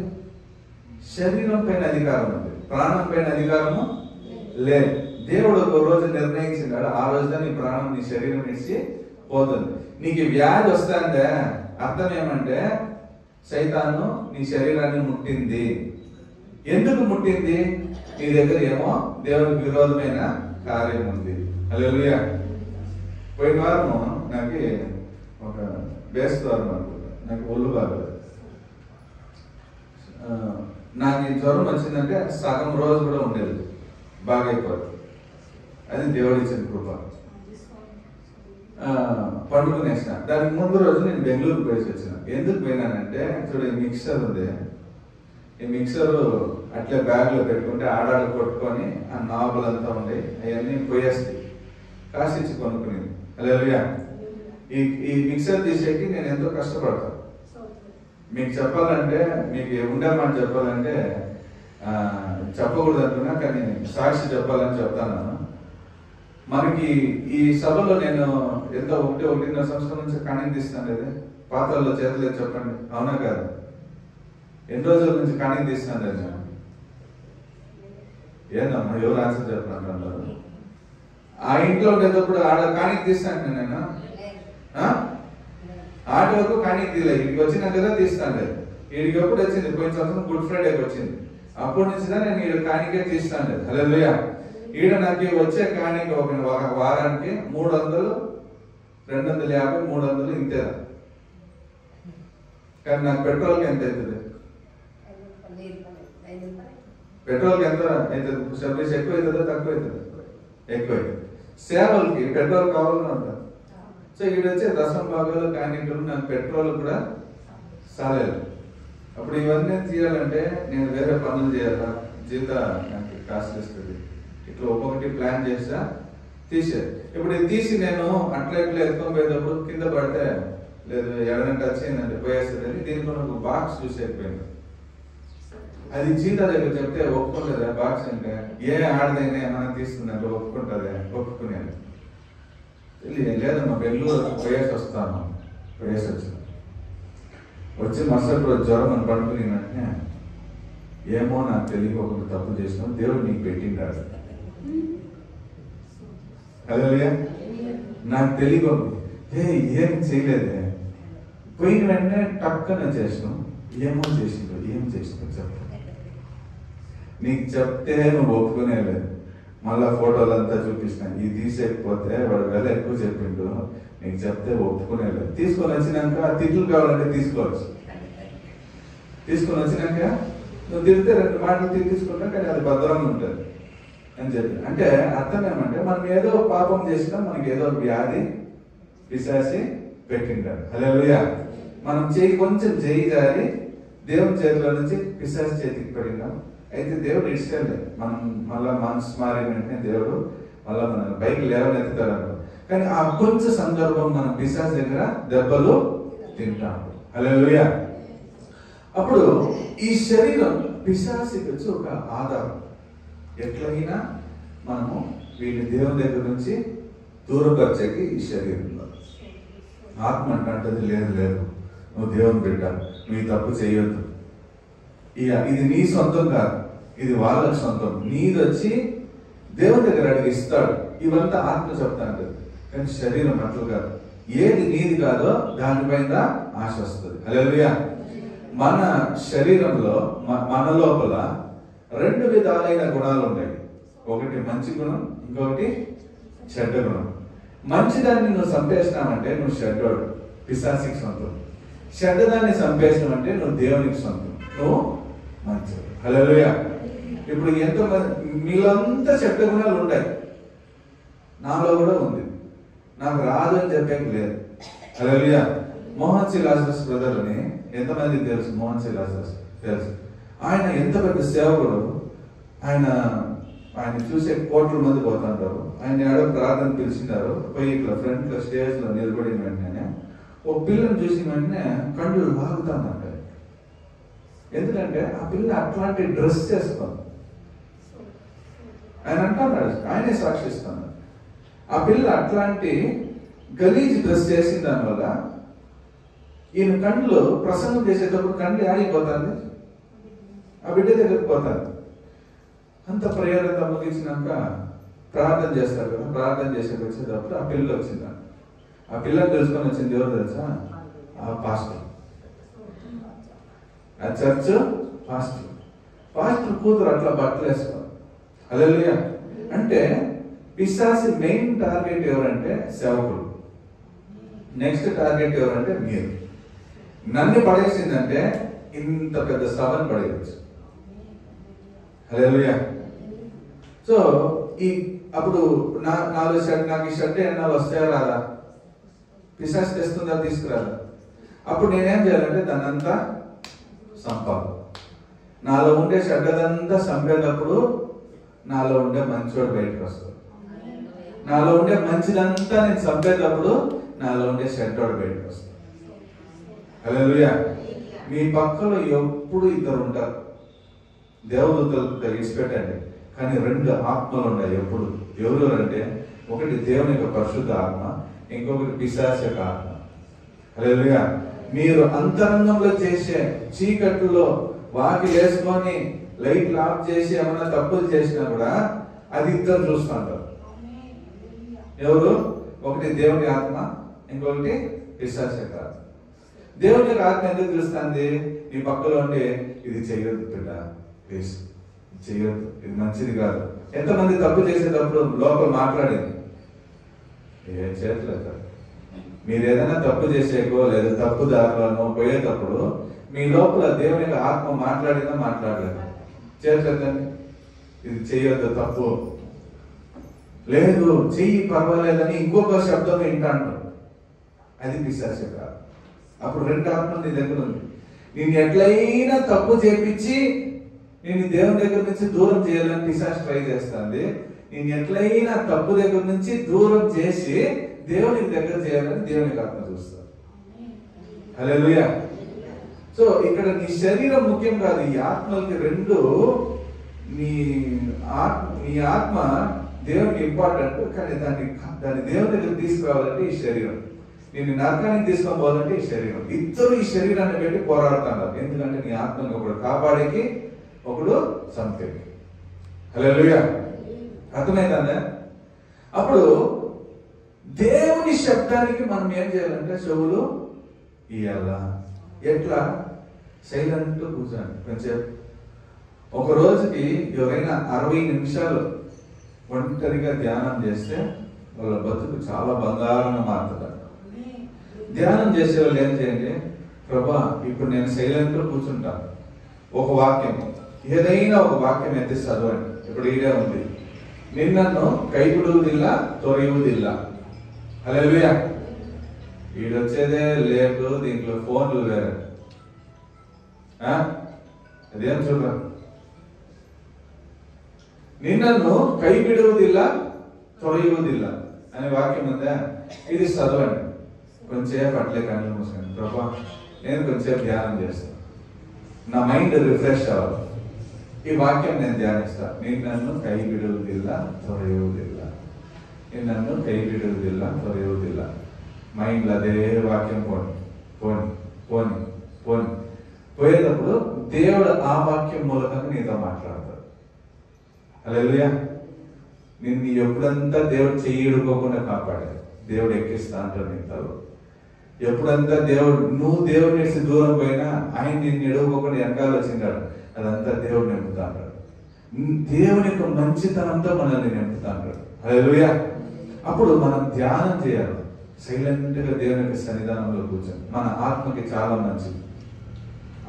శరీరం పైన అధికారం ఉంది, ప్రాణం పైన అధికారము లేదు. దేవుడు ఒక రోజు నిర్ణయించినాడు, ఆ రోజున నీ ప్రాణం నీ శరీరం ఇచ్చి పోతుంది. నీకు వ్యాధి వస్తుంటే అర్థం ఏమంటే సైతాను నీ శరీరాన్ని ముట్టింది. ఎందుకు ముట్టింది? నీ దగ్గర ఏమో దేవునికి విరోధమైన కార్యం ఉంది. హల్లెలూయా. పోయిన వారము నాకు ఒక బేస్తవారం అనుకుంటా, నాకు ఒళ్ళు బాగలేదు. నాకు ఈ జ్వరం వచ్చిందంటే సగం రోజు కూడా ఉండేది, బాగైపోతుంది. అది దేవుడు ఇచ్చిన కృప. పండుకునేసిన. దానికి ముందు రోజు నేను బెంగళూరు పోయేసి వచ్చిన. ఎందుకు పోయినానంటే, చూడు, మిక్సర్ ఉంది, ఈ మిక్సర్ అట్లే బ్యాగ్లో పెట్టుకుంటే ఆడాడ కొట్టుకొని ఆ నాబులంతా ఉండి అవన్నీ పోయేస్తాయి. కాసిచ్చి కొనుక్కునేది. హల్లెలూయా. ఈ మిక్సర్ తీసేకి నేను ఎంతో కష్టపడతాను. మీకు చెప్పాలంటే, మీకు ఉండే మాట చెప్పాలంటే చెప్పకూడదు అనుకున్నా, కానీ సాక్షి చెప్పాలని చెప్తాను. మనకి ఈ సభలో నేను ఎంతో 1.5 సంవత్సరం నుంచి కణింగ్ తీస్తాను లేదా? పాత్రలో చేతలేదు చెప్పండి, అవునా కాదు? ఎన్ని రోజుల నుంచి కణింగ్ తీస్తాను లేదు? ఏందమ్మా ఎవరు ఆన్సర్ చెప్పినట్టు? ఆ ఇంట్లో ఉండేటప్పుడు ఆడ కాణికి తీస్తాను నేను, ఆటి వరకు కాణికి తీయలేదు. ఇక్కడికి వచ్చినా కదా తీస్తాను లేదు. వీడికి ఎప్పుడు వచ్చింది? పోయిన సంవత్సరం గుడ్ ఫ్రైడేకి వచ్చింది. అప్పటి నుంచి నేను ఈడ కాణికే తీస్తాను లేదు. హల్లెలూయా. ఈడ నాకు వచ్చే కాణిక ఒక వారానికి 300, 250, 300 ఇంతే. కానీ నాకు పెట్రోల్కి ఎంత అవుతుంది? పెట్రోల్కి ఎంత అవుతుంది? సర్వీస్ ఎక్కువ అవుతుందా తక్కువ అవుతుంది? ఎక్కువ అవుతుంది. సేవలకి పెట్రోల్ కావాలని ఉంటారు. సో ఇక్కడ వచ్చే రసం భాగాలు కానిట్లు నాకు పెట్రోల్ కూడా సాలేదు. అప్పుడు ఇవన్నీ తీయాలంటే నేను వేరే పనులు చేయాలా, జీత నాకు కాస్ట్ ఇస్తుంది. ఇట్లా ఒక్కొక్కటి ప్లాన్ చేసా, తీసేది. ఇప్పుడు ఇది తీసి నేను అట్లా ఇట్లా ఎత్తుకొని పోయేటప్పుడు కింద పడితే లేదు, ఎడనంటే వచ్చిందంటే పోయేస్తుంది. దీనికి ఒక బాక్స్ చూసేకపోయింది. అది జీత దగ్గర చెప్తే ఒప్పుకుంటుందా? బాక్స్ అంటే ఏ ఆడదైనా ఏమైనా తీసుకుందంటే ఒప్పుకుంటుందా? ఒప్పుకునేది. లేదమ్మా బెంగళూరు పోయేసి వస్తాను, పోయేసి వచ్చి మరుసటి రోజు జ్వరం అని పడుకుని వెంటనే ఏమో నాకు తెలియకోకుండా తప్పు చేసినావు, దేవుడు నీకు పెట్టిండాడు. అదే నాకు తెలియకో ఏం చేయలేదే, పోయిన వెంటనే టక్కన చేసినావు, ఏమో చేసిందో ఏం చేసిందో చెప్పు. నీకు చెప్తే నువ్వు ఒప్పుకునే లేదు. మళ్ళా ఫోటోలంతా చూపించిన, ఇది తీసేయకపోతే వాడు వెల ఎక్కువ చెప్పిండు, నీకు చెప్తే ఒప్పుకునే లేదు. తీసుకొని వచ్చినాక తిట్లు కావాలంటే తీసుకోవచ్చు, తీసుకొని వచ్చినాక నువ్వు తిడితే 2 మాటలు తీసుకుంటా, కానీ అది భద్రంగా ఉంటుంది అని చెప్పి. అంటే అర్థం ఏమంటే మనం ఏదో పాపం చేసినా మనకి ఏదో వ్యాధి పిశాచి పెట్టింటాడు. హల్లెలూయా. మనం కొంచెం చేయి జారి దేవుని చేతిలో నుంచి పిశాచి చేతికి పడినాం. అయితే దేవుడు ఇష్టంలే, మనం మళ్ళా మనసు మారిన వెంటనే దేవుడు మళ్ళా మన బైక్ లేవనెత్తుతాడు. కానీ ఆ కొంచెం సందర్భం మనం పిశాచి దగ్గర దెబ్బలు తింటాం. హల్లెలూయా. అప్పుడు ఈ శరీరం పిశాచికి వచ్చి ఒక ఆధారం. ఎట్లయినా మనము వీళ్ళని దేవుని దగ్గర నుంచి దూరపరిచేకి ఈ శరీరంలో ఆత్మ అంటది లేదు లేదు, నువ్వు దేవుని బిడ్డ, నువ్వు తప్పు చేయొద్దు, ఇది నీ సొంతం కాదు, ఇది వాళ్ళకి సొంతం, నీది వచ్చి దేవుని దగ్గర అడిగి ఇస్తాడు. ఇవంతా ఆత్మ చెప్తా అంటది. కానీ శరీరం అట్లు కాదు, ఏది నీది కాదో దానిపైన ఆశ వస్తుంది. హల్లెలూయా. మన శరీరంలో మన లోపల 2 విధాలైన గుణాలు ఉన్నాయి. ఒకటి మంచి గుణం, ఇంకొకటి చెడ్డ గుణం. మంచిదాన్ని నువ్వు చంపేసినావంటే నువ్వు చెడ్డోడు, పిశాచికి సొంతం. చెడ్డదాన్ని చంపేసినావంటే నువ్వు దేవునికి సొంతం, నువ్వు మంచిది. హల్లెలూయా. ఇప్పుడు ఎంతమంది మీలంతా చెడ్డ గుణాలు ఉంటాయి, నాలో కూడా ఉంది, నాకు రాదు అని చెప్పేకి లేదు. హల్లెలూయా. మోహన్ సి లాజరస్ బ్రదర్ అని ఎంతమంది తెలుసు? మోహన్ సి లాజరస్ తెలుసు. ఆయన ఎంత పెద్ద సేవకుడు. ఆయన చూసే కోట్ల మంది పోతుంటారు. ఆయన ఏడో ప్రార్థన పిలిచినారు, పోయి ఇట్లా ఫ్రంట్ లో స్టేజ్ లో నిలబడిన వెంటనే ఓ పిల్లని చూసిన వెంటనే కళ్ళు లాగుతానంటారు. ఎందుకంటే ఆ పిల్ల అట్లాంటి డ్రెస్ చేస్తుంది. ఆయన అంటున్నాడు, ఆయనే సాక్షిస్తున్నాడు, ఆ పిల్ల అట్లాంటి గలీజ్ డ్రెస్ చేసిన దానివల్ల ఈయన కళ్ళు ప్రసంగం చేసేటప్పుడు కళ్ళు ఆడిపోతుంది, ఆ బిడ్డ దగ్గరికి పోతారు. అంత ప్రేయర్ ముగించినాక ప్రార్థన చేస్తారు కదా, ప్రార్థన చేసేకి వచ్చేటప్పుడు ఆ పిల్ల వచ్చింది. ఆ పిల్లని తెలుసుకొని వచ్చింది ఎవరు తెలుసా? ఆ పాస్టర్, ఆ చర్చ్ పాస్టర్ కూతురు అట్లా బట్టలు వేసుకోవాలి. హల్లెలూయా. అంటే పిశాచి మెయిన్ టార్గెట్ ఎవరంటే సేవకులు, నెక్స్ట్ టార్గెట్ ఎవరంటే మీరు. నన్ను పడేసిందంటే ఇంత పెద్ద సభను పడేయచ్చు. హల్లెలూయా. సో అప్పుడు నాకు ఈ షర్ట్ ఎన్నాళ్ళు వస్తాయా రాదా? పిశాచి తెస్తుందా తీసుకురాదా? అప్పుడు నేనేం చేయాలంటే దాన్ని అంతా సంపాదు. నాలో ఉండే చెడ్డదంతా చంపేటప్పుడు నాలో ఉండే మంచివాడు బయటకు వస్తాడు. నాలో ఉండే మంచిదంతా నేను చంపేటప్పుడు నాలో ఉండే చెడ్డవాడు బయటకు వస్తాడు. హల్లెలూయా. మీ పక్కలో ఎప్పుడు 2 ఉంటారు. దేవదూతలకు తెలిసిపెట్టండి, కానీ 2 ఆత్మలు ఉన్నాయి ఎప్పుడు. ఎవరు అంటే ఒకటి దేవుని యొక్క పరిశుద్ధ ఆత్మ, ఇంకొకటి పిశాచ యొక్క ఆత్మ. హల్లెలూయా. మీరు అంతరంగంలో చేసే చీకట్లో వాకి వేసుకొని లైట్లు ఆఫ్ చేసి ఏమైనా తప్పులు చేసినా కూడా అది 2 చూస్తుంటారు. ఎవరు? ఒకటి దేవుని ఆత్మ, ఇంకొకటి పిశాచ యొక్క ఆత్మ. దేవుని యొక్క ఆత్మ ఎందుకు చూస్తుంది? నీ పక్కలో ఉండి ఇది చేయొద్దు బిడ్డ, ప్లీజ్ చేయొద్దు, ఇది మంచిది కాదు. ఎంతమంది తప్పు చేసేటప్పుడు లోపల మాట్లాడింది ఏం చేయట్లేదు. మీరు ఏదైనా తప్పు చేసేకో లేదా తప్పు దారిలోనో పోయేటప్పుడు మీ లోపల దేవుని యొక్క ఆత్మ మాట్లాడినా మాట్లాడలేదు, చేయట్లేదండి. ఇది చేయొద్దు, తప్పు లేదు, చెయ్యి పర్వాలేదని ఇంకొక శబ్దం వింటాను, అది పిశాచ కాదు. అప్పుడు 2 ఆత్మలు నీ దగ్గర ఉంది. నేను ఎట్లయినా తప్పు చేపించి నేను దేవుని దగ్గర నుంచి దూరం చేయాలని పిశాచ్ ట్రై చేస్తుంది. నేను ఎట్లయినా తప్పు దగ్గర నుంచి దూరం చేసి దేవునికి దగ్గర చేయాలని దేవునికి ఆత్మ చూస్తాను. హల్లెలూయా. సో ఇక్కడ నీ శరీరం ముఖ్యం కాదు, ఈ ఆత్మలకి 2. నీ ఆత్మ దేవునికి ఇంపార్టెంట్, కానీ దాన్ని దేవుని దగ్గర తీసుకురావాలంటే ఈ శరీరం, నేను నరకానికి తీసుకొని పోవాలంటే ఈ శరీరం. ఇద్దరు ఈ శరీరాన్ని పెట్టి పోరాడుతున్నారు. ఎందుకంటే నీ ఆత్మని ఒకడు కాపాడేకి, ఒకడు చంపేకి. హల్లెలూయా. అర్థమైందా? అప్పుడు దేవుని శబ్దానికి మనం ఏం చేయాలంటే చెవులు ఇయ్యాలా. ఎట్లా? సైలెంట్ కూర్చోండి కొంచెం. ఒక రోజుకి ఎవరైనా 60 నిమిషాలు ఒంటరిగా ధ్యానం చేస్తే వాళ్ళ బతుకు చాలా బంగారంగా మారుతుంది. ధ్యానం చేసే వాళ్ళు ఏం చేయండి, ప్రభా ఇప్పుడు నేను సైలెంట్ కూర్చుంటాను, ఒక వాక్యం, ఏదైనా ఒక వాక్యం ఎత్తి చదవండి. ఇప్పుడు ఈడే ఉంది, నిన్నను కైపిడువుదిల్లా తొరియువుదిల్లా. హల్లెలూయా. వీడొచ్చేదే లేదు, దీంట్లో ఫోన్లు వేరే. అదేం చూద్దాం. నిన్నను కైపిడువుదిల్లా తొరియువుదిల్లా అనే వాక్యం ఉందా, ఇది చదవండి. కొంచెంసేపు అట్లే కళ్ళు మూసుకోండి. ప్రభా నేను కొంచెంసేపు ధ్యానం చేస్తాను, నా మైండ్ రిఫ్రెష్ అవ్వాలి, ఈ వాక్యం నేను ధ్యానిస్తా. నేను నన్ను కైపిడువుదిల్లా తొరియువుదిల్లా, నేను నన్ను కైపిడువుదిల్లా తొరియువుదిల్లా. మైండ్లో అదే వాక్యం పోని పోని పోని పోని పోయేటప్పుడు దేవుడు ఆ వాక్యం మూలకంగా నీతో మాట్లాడతాడు. హల్లెలూయా. నిన్ను ఎప్పుడంతా దేవుడు చెయ్యడుకోకుండా కాపాడాడు, దేవుడు ఎక్కిస్తా అంటాడు నీ తల. ఎప్పుడంతా నువ్వు దేవుడి నుంచి దూరం పోయినా ఆయన నిన్ను ఎడుకోకుండా వెనకాల వచ్చింటాడు, అదంతా దేవుడు నింపుతా అంటాడు. దేవుని యొక్క మంచితనంతో మనల్ని నింపుతా అంటాడు. హల్లెలూయా. అప్పుడు మనం ధ్యానం చేయాలి, సైలెంట్ గా దేవుని యొక్క సన్నిధానంలో కూర్చొని. మన ఆత్మకి చాలా మంచిది.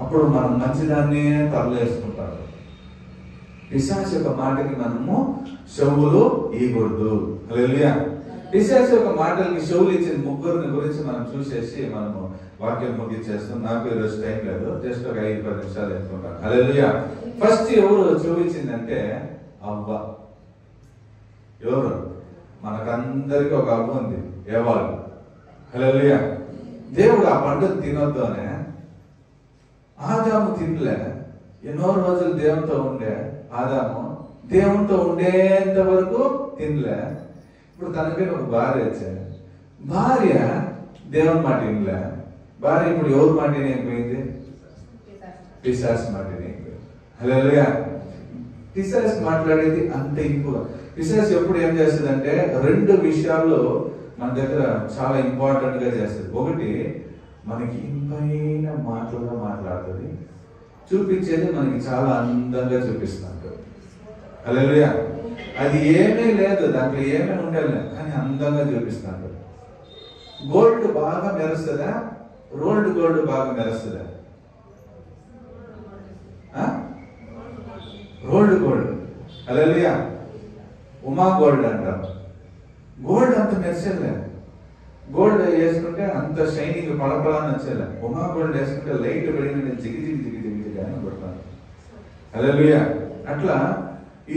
అప్పుడు మనం మంచిదాన్నే తరలేసుకుంటారు. పిశాచు యొక్క మాటకి మనము చెవులు ఇవ్వకూడదు. హల్లెలూయా. పిశాచు యొక్క మాటలకి చెవులు ఇచ్చిన ముగ్గురిని గురించి మనం చూసేసి మనము వాక్యం ముగించేస్తాం. నాకు ఈరోజు టైం లేదు, జస్ట్ ఒక 5-10 నిమిషాలు ఎత్తుకుంటాను. హల్లెలూయా. ఫస్ట్ ఎవరు చూపించిందంటే అవ్వ. ఎవరు? మనకందరికి ఒక అవ్వ ఉంది, ఏవాళ్ళు. హల్లెలూయా. దేవుడు ఆ పండుగ తినొద్దు అనే ఆదాము తినలే. ఎన్నో రోజులు దేవునితో ఉండే ఆదాము, దేవునితో ఉండేంత వరకు తినలే. ఇప్పుడు తనపైన ఒక భార్య వచ్చాడు, భార్య దేవుని మాట వినలే. భార్య ఇప్పుడు ఎవరి మాట వినకపోయింది? పిశాచు మాట వినకపోయింది. హల్లెలూయా. పిశాచు మాట్లాడేది అంత ఇంపుగా. పిశాచు ఎప్పుడు ఏం చేస్తుంది అంటే 2 విషయాల్లో మన దగ్గర చాలా ఇంపార్టెంట్ గా చేస్తుంది. ఒకటి, మనకి ఇంపైన మాటలుగా మాట్లాడుతుంది, చూపించేది మనకి చాలా అందంగా చూపిస్తాడు. హల్లెలూయా. అది ఏమీ లేదు, దాంట్లో ఏమీ ఉండలే, కానీ అందంగా చూపిస్తాడు. గోల్డ్ బాగా మెరుస్తుందా? రోల్డ్ గోల్డ్ బాగా మెరుస్తుందా? Rolled gold. Hallelujah. Uma gold అంటాం. గోల్డ్ అంత మెరిసేలే. గోల్డ్ వేసుకుంటే అంత షైనింగ్ పడపడాన్ని వచ్చేలే. ఉమా గోల్డ్ వేసుకుంటే లైట్ పడిన జిగి జిగి జిగి జిగి జిగి అని కొడతాను. హల్లెలూయా. అట్లా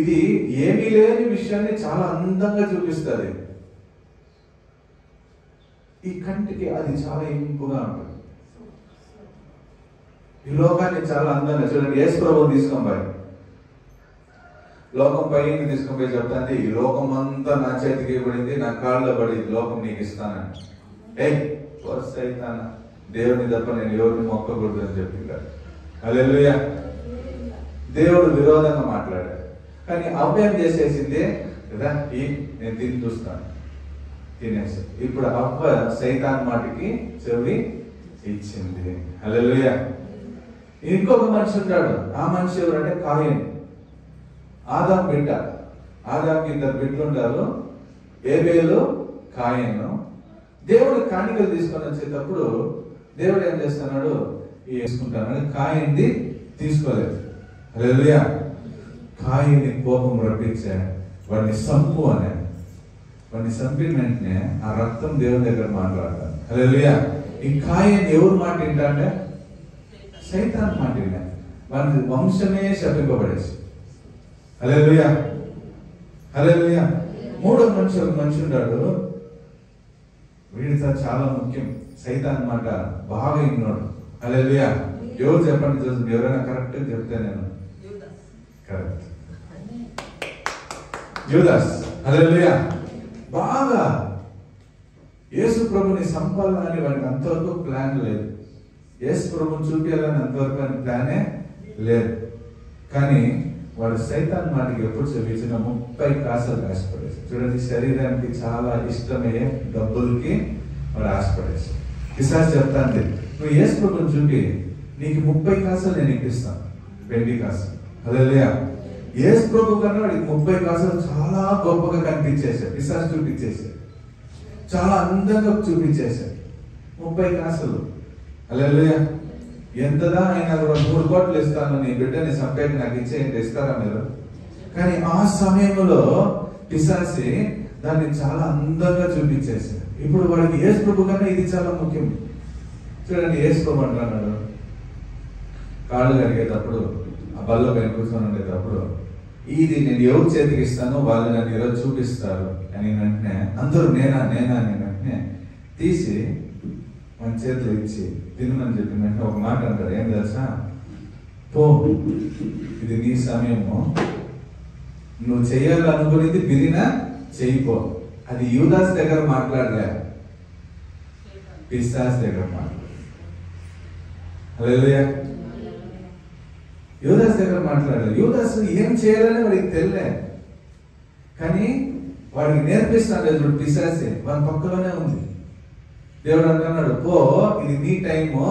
ఇది ఏమీ లేని విషయాన్ని చాలా అందంగా చూపిస్తుంది. ఈ కంటికి అది చాలా ఇంపుగా ఉంటుంది. ఈ లోకాన్ని చాలా అందంగా చూడండి. యేసు ప్రభువుని తీసుకొని పోయి లోకం పైకి తీసుకొని పోయి చెప్తాంది, ఈ లోకం అంతా నా చేతికి ఇవ్వబడింది, నా కాళ్ళలో పడి లోకం నీకు ఇస్తానని. అయితానా, దేవుని తప్ప నేను ఎవరిని మొక్కకూడదు అని చెప్పింటాడు. హల్లెలూయా. దేవుడు విరోధంగా మాట్లాడాడు, కానీ అవ్వేం చేసేసింది కదా, నేను తిని చూస్తాను, తినేసి. ఇప్పుడు అవ్వ సైతాన్ మాటకి చెవి ఇచ్చింది. హల్లెలూయా. ఇంకొక మనిషి ఉంటాడు, ఆ మనిషి ఎవరంటే కాయను, ఆదాం బిడ్డ. ఆదాంకి 2 బిడ్డలు ఉంటారు, ఏబేలు, కాయను. దేవుడు కాணிకలు తీసుకొని వచ్చేటప్పుడు దేవుడు ఏం చేస్తున్నాడు, వేసుకుంటాను, కాయని తీసుకోలేదు. హల్లెలూయా. కాయని కోపం రప్పించా, వాడిని సంపు అనే. వాడిని చంపిన వెంటనే ఆ రక్తం దేవుని దగ్గర మాట్లాడతాను. హల్లెలూయా. ఈ కాయని ఎవరు మాట వింటాంటే సైతాన్ మాట విన్నా, వాడి వంశమే శపింపబడేసి. హల్లెలూయా. హల్లెలూయా. 3వ మనిషి ఉన్నాడు, వీడితో చాలా ముఖ్యం, సైతాన్ మాట బాగా విన్నాడు. హల్లెలూయా. ఎవరు చెప్పండి చూసి, ఎవరైనా కరెక్ట్ చెప్తే నేను కరెక్ట్. యూదాస్. హల్లెలూయా. బాగా యేసు ప్రభుని సంపాలని వాడికి అంతవరకు ప్లాన్ లేదు. యేసు ప్రభుని చూపించాలని అంతవరకు అని ప్లానే లేదు. కానీ వాడు సైతాన్ మాటకి ఎప్పుడు చూపించిన 30 కాసులు ఆశపడేసి. చూడండి, శరీరానికి చాలా ఇష్టమయ్యే డబ్బులకి వాడు ఆశపడేసి. పిశాచు చెప్తాంది, నువ్వు యేసు ప్రభుని చూపి, నీకు 30 కాసులు నేను ఇప్పిస్తాను, వెండి కాసులు. హల్లెలూయా. యేసు ప్రభు కన్నా వాడికి 30 కాసులు చాలా గొప్పగా కనిపించేశాడు. పిశాచు చూపించేశాడు, చాలా అందంగా చూపించేశాడు. 30 కాసులు. హల్లెలూయా. ఎంతదా అయినా కూడా 3 కోట్లు ఇస్తాను, నీ బిడ్డని సంపేకి నాకు ఇచ్చేయండి, ఇస్తారా మీరు? కానీ ఆ సమయంలో పిశాచి దాన్ని చాలా అందంగా చూపించేశాడు. ఇప్పుడు వాడికి యేసు ప్రభు కన్నా ఇది చాలా ముఖ్యం. చూడండి, యేసు ప్రభు అంటున్నాడు, కాళ్ళు కడిగేటప్పుడు ఆ బల్ల పైన కూర్చొని ఉండేటప్పుడు, ఇది నేను ఎవరి చేతికి ఇస్తానో వాళ్ళు నన్ను ఈరోజు చూపిస్తారు అని వెంటనే అందరూ నేనా నేనా అని వెంటనే తీసి మన చేతిలో ఇచ్చి తినమని చెప్పిన వెంటనే ఒక మాట అంటారు, ఏం తెలుసా? పో, ఇది నీ సమయము, నువ్వు చేయాలనుకునేది బిరినా చేయిపో. అది యూదాస్ దగ్గర మాట్లాడలే, పిశాచు దగ్గర మాట్లాడు. హల్లెలూయా. యూదాస్ దగ్గర మాట్లాడలేదు. యూదాస్ ఏం చేయాలని వాడికి తెలియలే, కానీ వాడికి నేర్పిస్తాడు చూడు పిశాచి, వాడి పక్కలోనే ఉంది. దేవుడు అంటున్నాడు, పో, ఇది నీ టైము,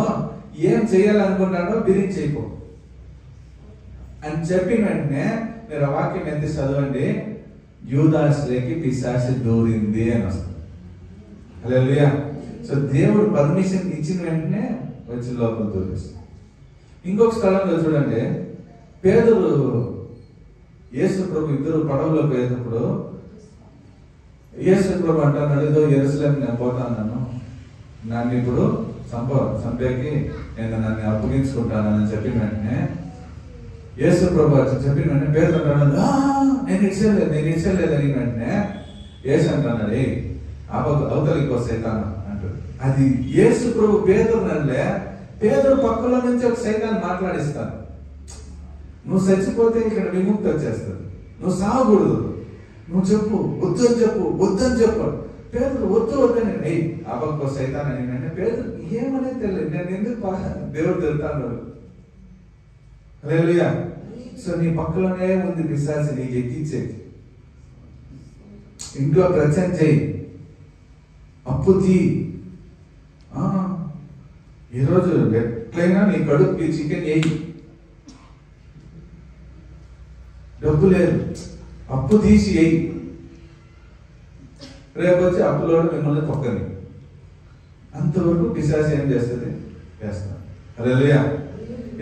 ఏం చేయాలనుకుంటాడో బిరించి అయిపో అని చెప్పిన వెంటనే మీరు ఆ వాక్యం ఎంత చదవండి, యూదాసులోకి పిశాచి దూరింది అని వస్తుంది. హల్లెలూయా. సో దేవుడు పర్మిషన్ ఇచ్చిన వెంటనే వచ్చి లోపల దూరిస్తుంది. ఇంకొక స్థలంలో చూడండి, పేదరు యేసు ప్రభు ఇద్దరు పడవలో పోయేటప్పుడు యేసు ప్రభు అంటున్నాడు, ఏదో యెరూషలేము నేను పోతాను, నన్ను ఇప్పుడు సంపేకి నేను నన్ను అప్పగించుకుంటానని చెప్పిన వెంటనే యేసు ప్రభు చెప్పిన వెంటనే పేదరు అంటున్నాడు, నేను ఇచ్చలేదు అని వెంటనే యేసు అంటున్నాడు, అవతలికి వస్తాను అంటాడు. అది యేసు ప్రభు పేదరు నల్లే, పేదరు పక్కల నుంచి ఒక సైతాన్ని మాట్లాడిస్తాను, నువ్వు చచ్చిపోతే ఇక్కడ విముక్తి వచ్చేస్తుంది, నువ్వు సాగకూడదు, నువ్వు చెప్పు, వద్దని చెప్పు. పేదలు వద్దని ఆ పక్క సైతాన్ అని అంటే పేదలు ఏమనే తెలియదు, నేను ఎందుకు దేవుడు తెలుతాను. హల్లెలూయా. సో నీ పక్కలోనే ఉంది పిశాచి, నీకు ఎక్కించేది. ఇంట్లో ప్రచారం చేయి, అప్పు తీ. ఈరోజు ఎట్లయినా నీ కడుపుకి చికెన్ వేయి, డబ్బు లేదు, అప్పు తీసి వేయి, రేపు వచ్చి అప్పులో మిమ్మల్ని తొక్కని. అంతవరకు పిశాచి ఏం చేస్తుంది? చేస్తాను. హల్లెలూయా.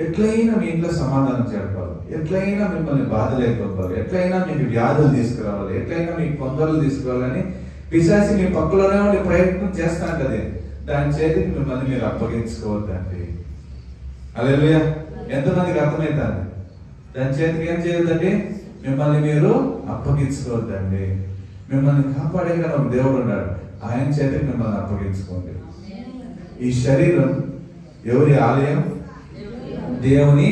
ఎట్లయినా మీ ఇంట్లో సమాధానం చేర్పాలి, ఎట్లయినా మిమ్మల్ని బాధ లేకపోవాలి, ఎట్లయినా మీకు వ్యాధులు తీసుకురావాలి, ఎట్లయినా మీకు పొందలు తీసుకురావాలని పిశాచి మీ పక్కలోనే ఉండి ప్రయత్నం చేస్తా ఉంటది. దాని చేతికి మిమ్మల్ని మీరు అప్పగించుకోవద్దండి. హల్లెలూయా. ఎంతమందికి అర్థమవుతుంది? దాని చేతికి ఏం చేయొద్దండి, మిమ్మల్ని మీరు అప్పగించుకోవద్దండి. మిమ్మల్ని కాపాడేగా ఒక దేవుడు ఉన్నాడు, ఆయన చేతికి మిమ్మల్ని అప్పగించుకోండి. ఈ శరీరం ఎవరి ఆలయం? దేవుని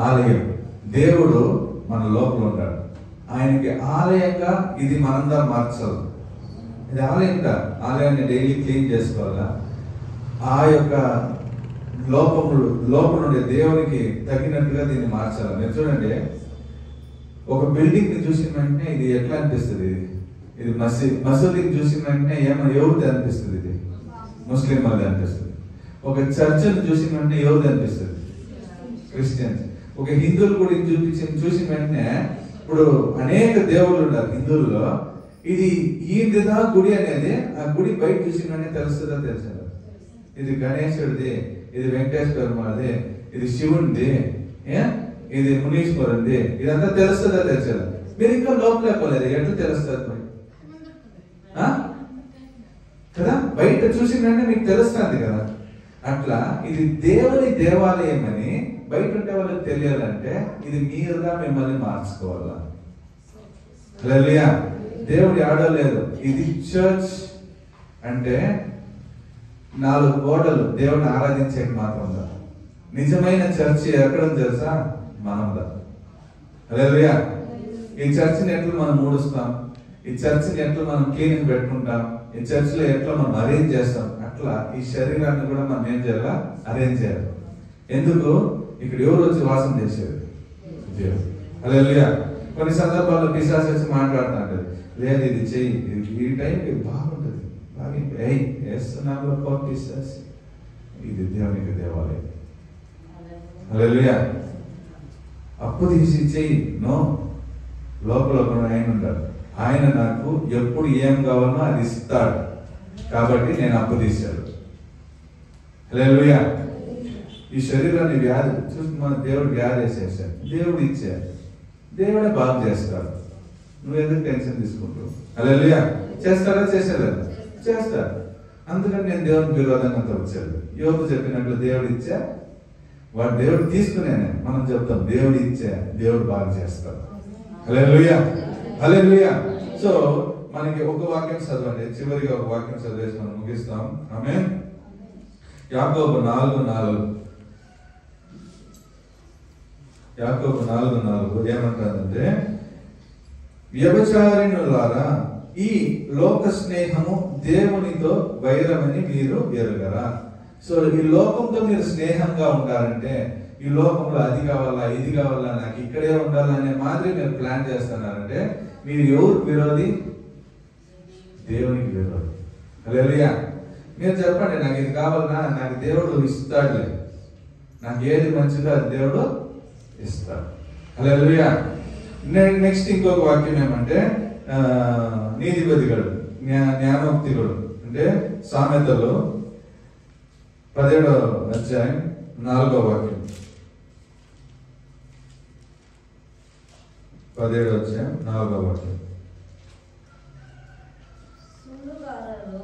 ఆలయం. దేవుడు మన లోపల ఉన్నాడు, ఆయనకి ఆలయంగా ఇది మనందా మార్చాలి. ఇది ఆలయంగా, ఆలయాన్ని డైలీ క్లీన్ చేసుకోవాలా. ఆ యొక్క లోపల ఉండే దేవునికి తగినట్టుగా దీన్ని మార్చాలి. మీరు చూడండి, ఒక బిల్డింగ్ ని చూసిన వెంటనే ఇది ఎట్లా అనిపిస్తుంది? ఇది మసీదుని చూసిన వెంటనే ఎవరిది అనిపిస్తుంది? ఇది ముస్లిం వాళ్ళది అనిపిస్తుంది. ఒక చర్చను చూసిన వెంటనే ఎవరిది అనిపిస్తుంది? క్రిస్టియన్స్. ఒక హిందువుల గుడిని చూసిన వెంటనే, ఇప్పుడు అనేక దేవుళ్ళు ఉన్నారు హిందువుల్లో, ఇది ఈయనదా గుడి అనేది ఆ గుడి బయట చూసిన వెంటనే తెలుస్తుందా? తెలుసా? ఇది గణేశుడిది, ఇది వెంకటేశ్వరది, ఇది శివుడిది, ఇది మునీశ్వరుడిది, ఇదంతా తెలుస్తుందా? తెలుసా? మీరు ఇంకా లోపలేకపోలేదు, ఎట్లా తెలుస్తుంది కదా? బయట చూసిన వెంటనే మీకు తెలుస్తుంది కదా. అట్లా ఇది దేవుని దేవాలయం అని బయట ఉండే వాళ్ళకి తెలియాలంటే ఇది మీరుగా మిమ్మల్ని మార్చుకోవాలా. హల్లెలూయా. దేవుడి ఆడలేదు. ఇది చర్చ్ అంటే 4 గోడలు దేవుడిని ఆరాధించేది మాత్రంగా. నిజమైన చర్చ్ ఎక్కడ తెలుసా? మనందా. హల్లెలూయా. ఈ చర్చిని ఎట్లా మనం మూడుస్తాం? ఈ చర్చిని ఎట్లా మనం క్లీనింగ్ పెట్టుకుంటాం, ఈ చర్చిలో ఎట్లా మనం అరేంజ్ చేస్తాం, అట్లా ఈ శరీరాన్ని కూడా మనం ఏం చేయాలా, అరేంజ్ చేయాలి. ఎందుకు? ఇక్కడ ఎవరు వచ్చి వాసన చేసేది? దేవుడు. హల్లెలూయా. కొన్ని సందర్భాల్లో పిశాచు వచ్చి మాట్లాడుతుంటది, లేదు ఇది చెయ్యి, ఈ టైం ఇది బాగుంటుంది, బాగా వేస్తున్నాలో పిశాచు. ఇది దేవునికి దేవాలయం. హల్లెలూయా. అప్పు తీసి చెయ్యి, నో, లోపల ఒక ఆయన ఉంటాడు, ఆయన నాకు ఎప్పుడు ఏం కావాలో అది ఇస్తాడు, కాబట్టి నేను అప్పు తీశాడు. హల్లెలూయా. ఈ శరీరాన్ని వ్యాధి చూసి మన దేవుడు వ్యాధి వేసేసాడు, దేవుడు ఇచ్చాడు, దేవుడే బాగు చేస్తాడు. నువ్వు ఎందుకు టెన్షన్ తీసుకుంటావు? హల్లెలూయా. చేస్తాడా? చేసేదా? చేస్తాడు. అందుకని నేను దేవుడికి విరోధంగా వచ్చాడు. యోబు చెప్పినట్లు దేవుడు ఇచ్చా, వాడు దేవుడు తీసుకునేనే మనం చెప్తాం, దేవుడు ఇచ్చా, దేవుడు బాగు చేస్తాడు. హల్లెలూయా. హల్లెలూయా. సో మనకి ఒక వాక్యం చదవండి, చివరిగా ఒక వాక్యం చదివేసి మనం ముగిస్తాం. ఆమేన్. యాకోబు 4:4. యాకోబు 4:4 ఏమంటారంటే, వ్యభిచారిణులారా, ఈ లోక స్నేహము దేవునితో వైరమని మీరు ఎరుగరా? సో ఈ లోకంతో మీరు స్నేహంగా ఉంటారంటే, ఈ లోకంలో అది కావాలా, ఇది కావాలా, నాకు ఇక్కడే ఉండాలనే మాదిరి మీరు ప్లాన్ చేస్తున్నారంటే మీరు ఎవరికి విరోధి? దేవునికి విరోధి. హల్లెలూయా. మీరు చెప్పండి, నాకు ఇది కావాలన్నా, నాకు దేవుడు ఇస్తాడులే, నాకు ఏది మంచిదో అది దేవుడు ఇస్తాడు. హల్లెలూయా. నెక్స్ట్ ఇంకొక వాక్యం ఏమంటే, నీతిపతిగడు, జ్ఞానోక్తిగడు అంటే సామెతలు 17వ అధ్యాయం 4వ వాక్యం. 17వ అధ్యాయం 4వ వాక్యం. ಸುಳ್ಳುಗಾರರು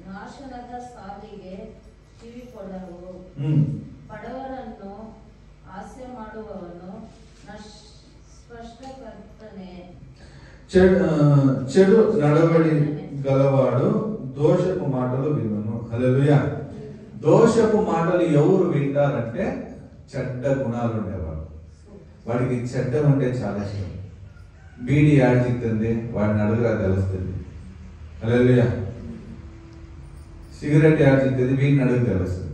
ನಾಶನದ ಸಾವಿಗೆ ಕಿವಿ ಕೊಡರು, ಬಡವರನ್ನು ಹಾಸ್ಯ ಮಾಡುವವನು ಸ್ಪಷ್ಟಕರ್ತನೆ. చెడు నడవడి గలవాడు దోషపు మాటలు వినును. హల్లెలూయా. దోషపు మాటలు ఎవరు వింటారంటే చెడ్డ గుణాలు ఉండేవాడు. వాడికి చెడ్డ అంటే చాలా ఇష్టం. బీడీ ఆడిస్తుంది, వాడిని అడుగురా తెలుస్తుంది. హల్లెలూయా. సిగరెట్ ఆడిస్తుంది, వీడిని అడుగు తెలుస్తుంది.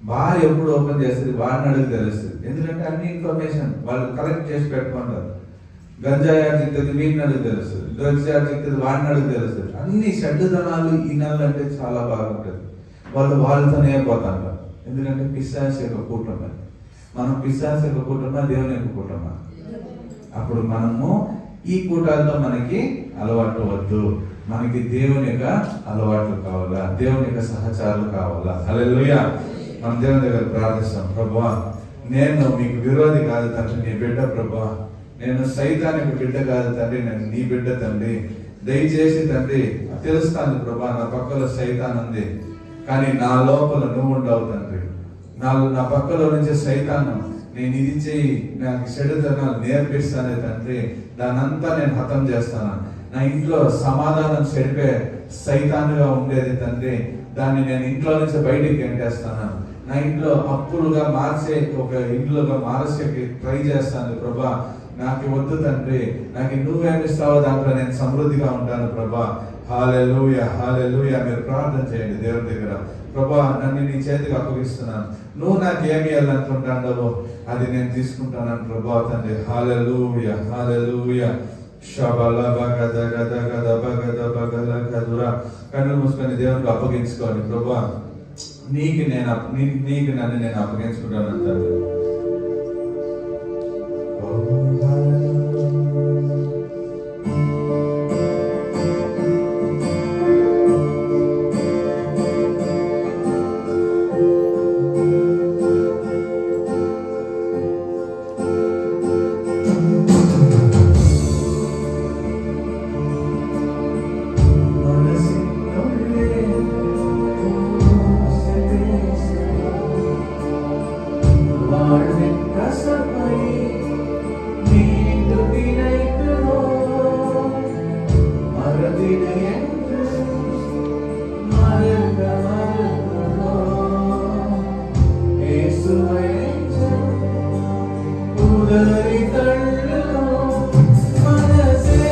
బార్ ఎప్పుడు ఓపెన్ చేస్తుంది, వాడిని అడుగు తెలుస్తుంది. ఎందుకంటే అన్ని ఇన్ఫర్మేషన్ వాళ్ళు కలెక్ట్ చేసి పెట్టుకుంటారు. గంజాయి ఆడిస్తుంది, వీడిని అడుగు తెలుస్తుంది. డ్రగ్స్ ఆడిస్తుంది, వాడిని అడుగు తెలుస్తుంది. అన్ని చెడ్డతనాలు ఈ నెలలు అంటే చాలా బాగుంటుంది. వాళ్ళు వాళ్ళతోనే పోతారు. ఎందుకంటే పిశాచు యొక్క కూటమి. మనం పిశాచు యొక్క కూటమా, దేవుని యొక్క కూటమా? అప్పుడు మనము ఈ కూటాలతో మనకి అలవాటు వద్దు. మనకి దేవుని యొక్క అలవాట్లు కావాలా, దేవుని యొక్క సహచారాలు కావాలా. హల్లెలూయా. మనం దేవుని దగ్గర ప్రార్థిస్తాం, ప్రభువా నేను మీకు విరోధి కాదు తండ్రి, నీ బిడ్డ ప్రభువా, నేను సైతానికి బిడ్డ కాదు తండ్రి, నేను నీ బిడ్డ తండ్రి. దయచేసి తండ్రి తెలుస్తాను ప్రభా, నా పక్కలో సైతాన్ ఉంది, కానీ నా లోపల నువ్వు ఉండవు తండ్రి. నా పక్కలో నుంచి సైతాను నేను ఇది చేయి, నాకు చెడుతనాలు నేర్పిస్తానే తండ్రి, దానంతా నేను హతం చేస్తాను. నా ఇంట్లో సమాధానం చెడిపే సైతానుగా ఉండేది తండ్రి, దాన్ని నేను ఇంట్లో నుంచి బయటికి గెంటేస్తాను. నా ఇంట్లో అప్పులుగా మార్చే ఒక ఇంట్లోగా మార్చేకి ట్రై చేస్తాను ప్రభా. నాకు వద్దు తండ్రి, నాకు నువ్వేమిస్తావో దాంట్లో నేను సమృద్ధిగా ఉంటాను ప్రభా. హల్లెలూయా. హల్లెలూయా. మీరు ప్రార్థన చేయండి దేవుని దగ్గర, ప్రభా నన్ను నీ చేతికి అప్పగిస్తున్నాను, నువ్వు నాకు ఏమి ఇవ్వాలనుకుంటాడో అది నేను తీసుకుంటాను ప్రభా తండ్రి. హల్లెలూయా. హల్లెలూయా. కన్నులు మూసుకొని దేవునికి అప్పగించుకోండి. ప్రభా నీకు నన్ను నేను అప్పగించుకుంటాను అంటారు. ఉదరి కళ్ళలో మనసే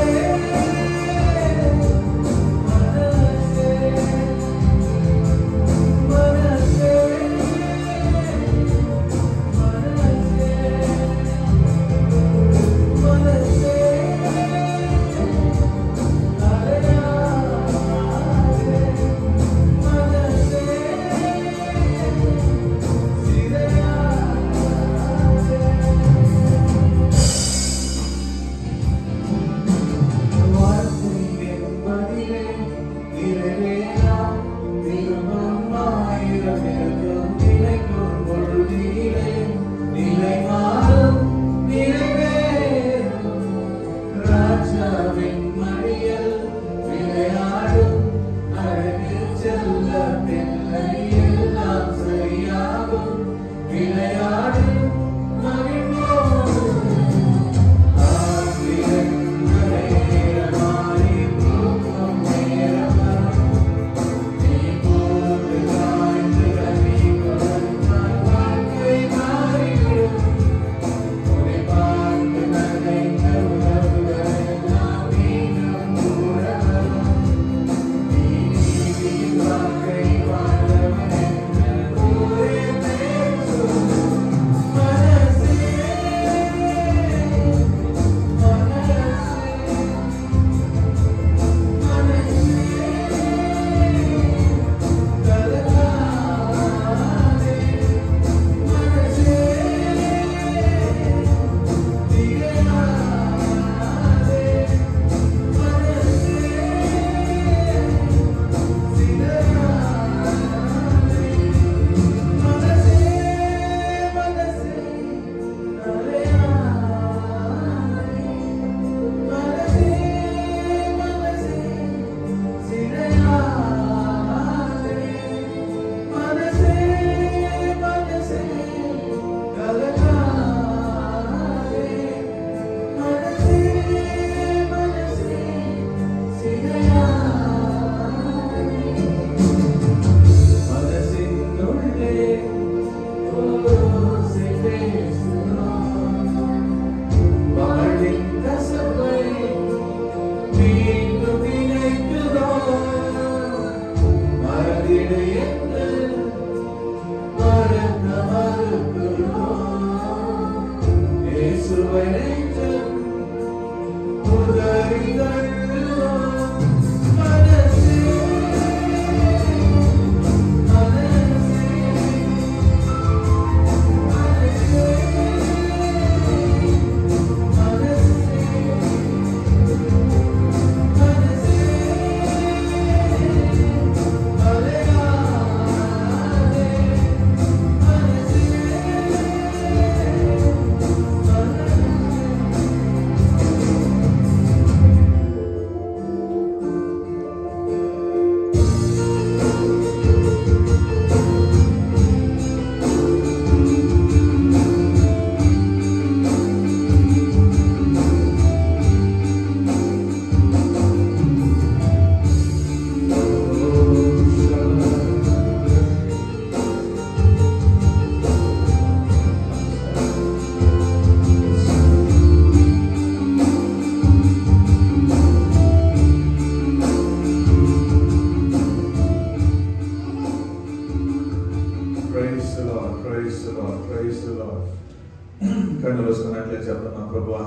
కళ్ళు వేసుకున్నట్లే చెప్తున్నా ప్రభా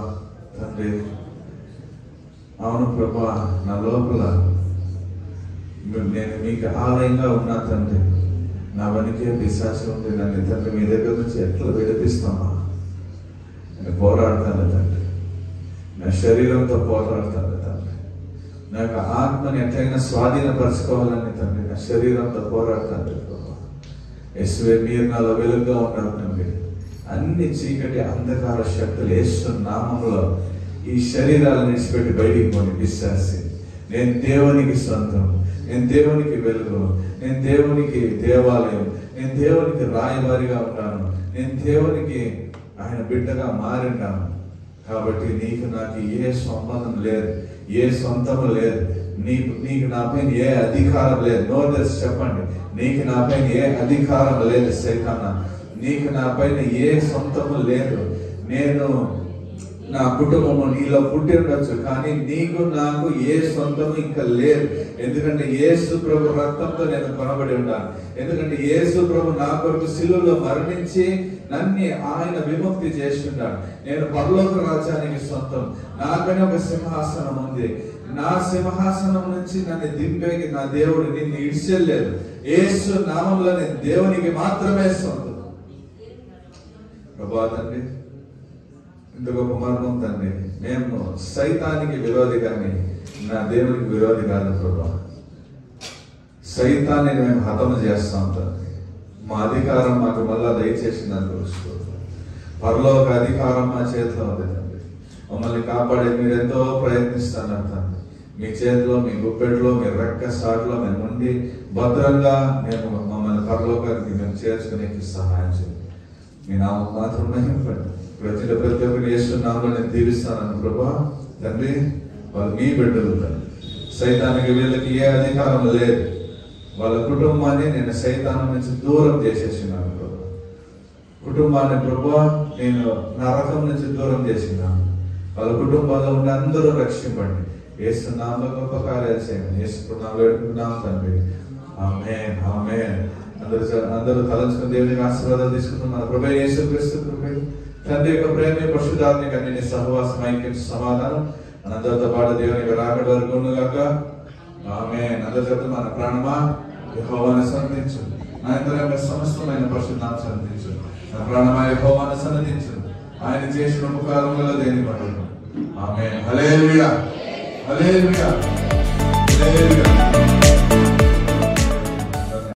తండ్రి. అవును ప్రభా, నా లోపల నేను మీకు ఆలయంగా ఉన్నా తండ్రి. నా వెనుకే పిశాచం ఉంది. నన్ను తండ్రి మీ దగ్గర నుంచి ఎట్లా విడిపిస్తామా? నేను పోరాడతాను తండ్రి. నా శరీరంతో పోరాడతాను తండ్రి. నా యొక్క ఆత్మని ఎట్లయినా స్వాధీనపరచుకోవాలని తండ్రి నా శరీరంతో పోరాడతాను ప్రభా. యేసువే, మీరు నాలో వెలుగుగా ఉన్నారు తండ్రి. అన్ని చీకటి అంధకార శక్తులు యేసు నామములో ఈ శరీరాలను విడిచిపెట్టి బయటికి పోని పిశాచి. నేను దేవునికి సొంతం, నేను దేవునికి వెలుగు, నేను దేవునికి దేవాలయం, నేను దేవునికి రాయబారిగా ఉంటాను, నేను దేవునికి ఆయన బిడ్డగా మారినాను. కాబట్టి నీకు నాకు ఏ సంబంధం లేదు, ఏ సొంతము లేదు. నీకు నాపైన ఏ అధికారం లేదు. నోరు తెరిచి చెప్పండి, నీకు నాపైన ఏ అధికారం లేదు సైతానా. నీకు నా పైన ఏ సొంతము లేదు. నేను నా కుటుంబము నీలో పుట్టి ఉండొచ్చు, కానీ నీకు నాకు ఏ సొంతము ఇంకా లేదు. ఎందుకంటే యేసు ప్రభు రక్తంతో నేను కొనబడి ఉన్నాను. ఎందుకంటే యేసు ప్రభు నా కొరకు శిలువలో మరణించి నన్ను ఆయన విముక్తి చేస్తున్నాడు. నేను పరలోక రాజ్యానికి సొంతం. నాకనే ఒక సింహాసనం ఉంది. నా సింహాసనం నుంచి నన్ను దింపేకి నా దేవుడు నిన్ను ఇడిచెల్లేదు. యేసు నామంలో నేను దేవునికి మాత్రమే సొంతం. ప్రభా తండ్రి, ఇంత గొప్ప మర్మం తండ్రి. మేము సైతానికి విరోధి కానీ నా దేవునికి విరోధి కాదు ప్రభా. సైతాన్ని మేము హతము చేస్తాం తండ్రి. మా అధికారం మాకు మళ్ళా దయచేసినందుకు పరలోక అధికారం మా చేతిలో ఉంది తండ్రి. మమ్మల్ని కాపాడే మీరు ఎంతో ప్రయత్నిస్తున్నారు తండ్రి. మీ చేతిలో, మీ గుప్పెట్లో, మీ రెక్క సాటులో మేము ఉండి భద్రంగా మేము మమ్మల్ని పరలోకానికి మేము చేర్చుకునే సహాయం చేయండి. మీ నామం మాత్రం మహిమపడి ప్రతి ఒక్కరు యేసునామములో నేను దీవిస్తానని ప్రభా తండ్రి. వాళ్ళు మీ బిడ్డలు తండ్రి. సైతానికి వీళ్ళకి ఏ అధికారం లేదు. వాళ్ళ కుటుంబాన్ని నేను సైతానం నుంచి దూరం చేసేసినాను ప్రభా. కుటుంబాన్ని ప్రభా నేను నరకం నుంచి దూరం చేసినాను. వాళ్ళ కుటుంబాల్లో ఉండి అందరూ రక్షింపండి. యేసునామములో గొప్ప కార్యాలు చేయండి. యేసునామములో వేడుకుంటున్నాం తండ్రి. ఆమేన్, ఆమేన్. అందరూ తలంచుకుని దేవునికి ఆశీర్వాదాలు తీసుకుంటున్నాం. మన ప్రభువైన యేసుక్రీస్తు కృప, తండ్రి యొక్క ప్రేమ, పరిశుద్ధాత్మక అన్ని సహవాసం, ఐక్యం, సమాధానం మనందరితో పాటు దేవునికి రాకడ వరకు ఉండుగాక. ఆమేన్. అందరూ చెప్తే మన ప్రాణమా యెహోవాను సన్నిధించు, నా అంతరంగ సమస్తమైన పరిశుద్ధాన్ని సన్నిధించు. నా ప్రాణమా యెహోవాను సన్నిధించు, ఆయన చేసిన ఉపకారములలో దేని పడదు. ఆమేన్. హల్లెలూయా, హల్లెలూయా, హల్లెలూయా.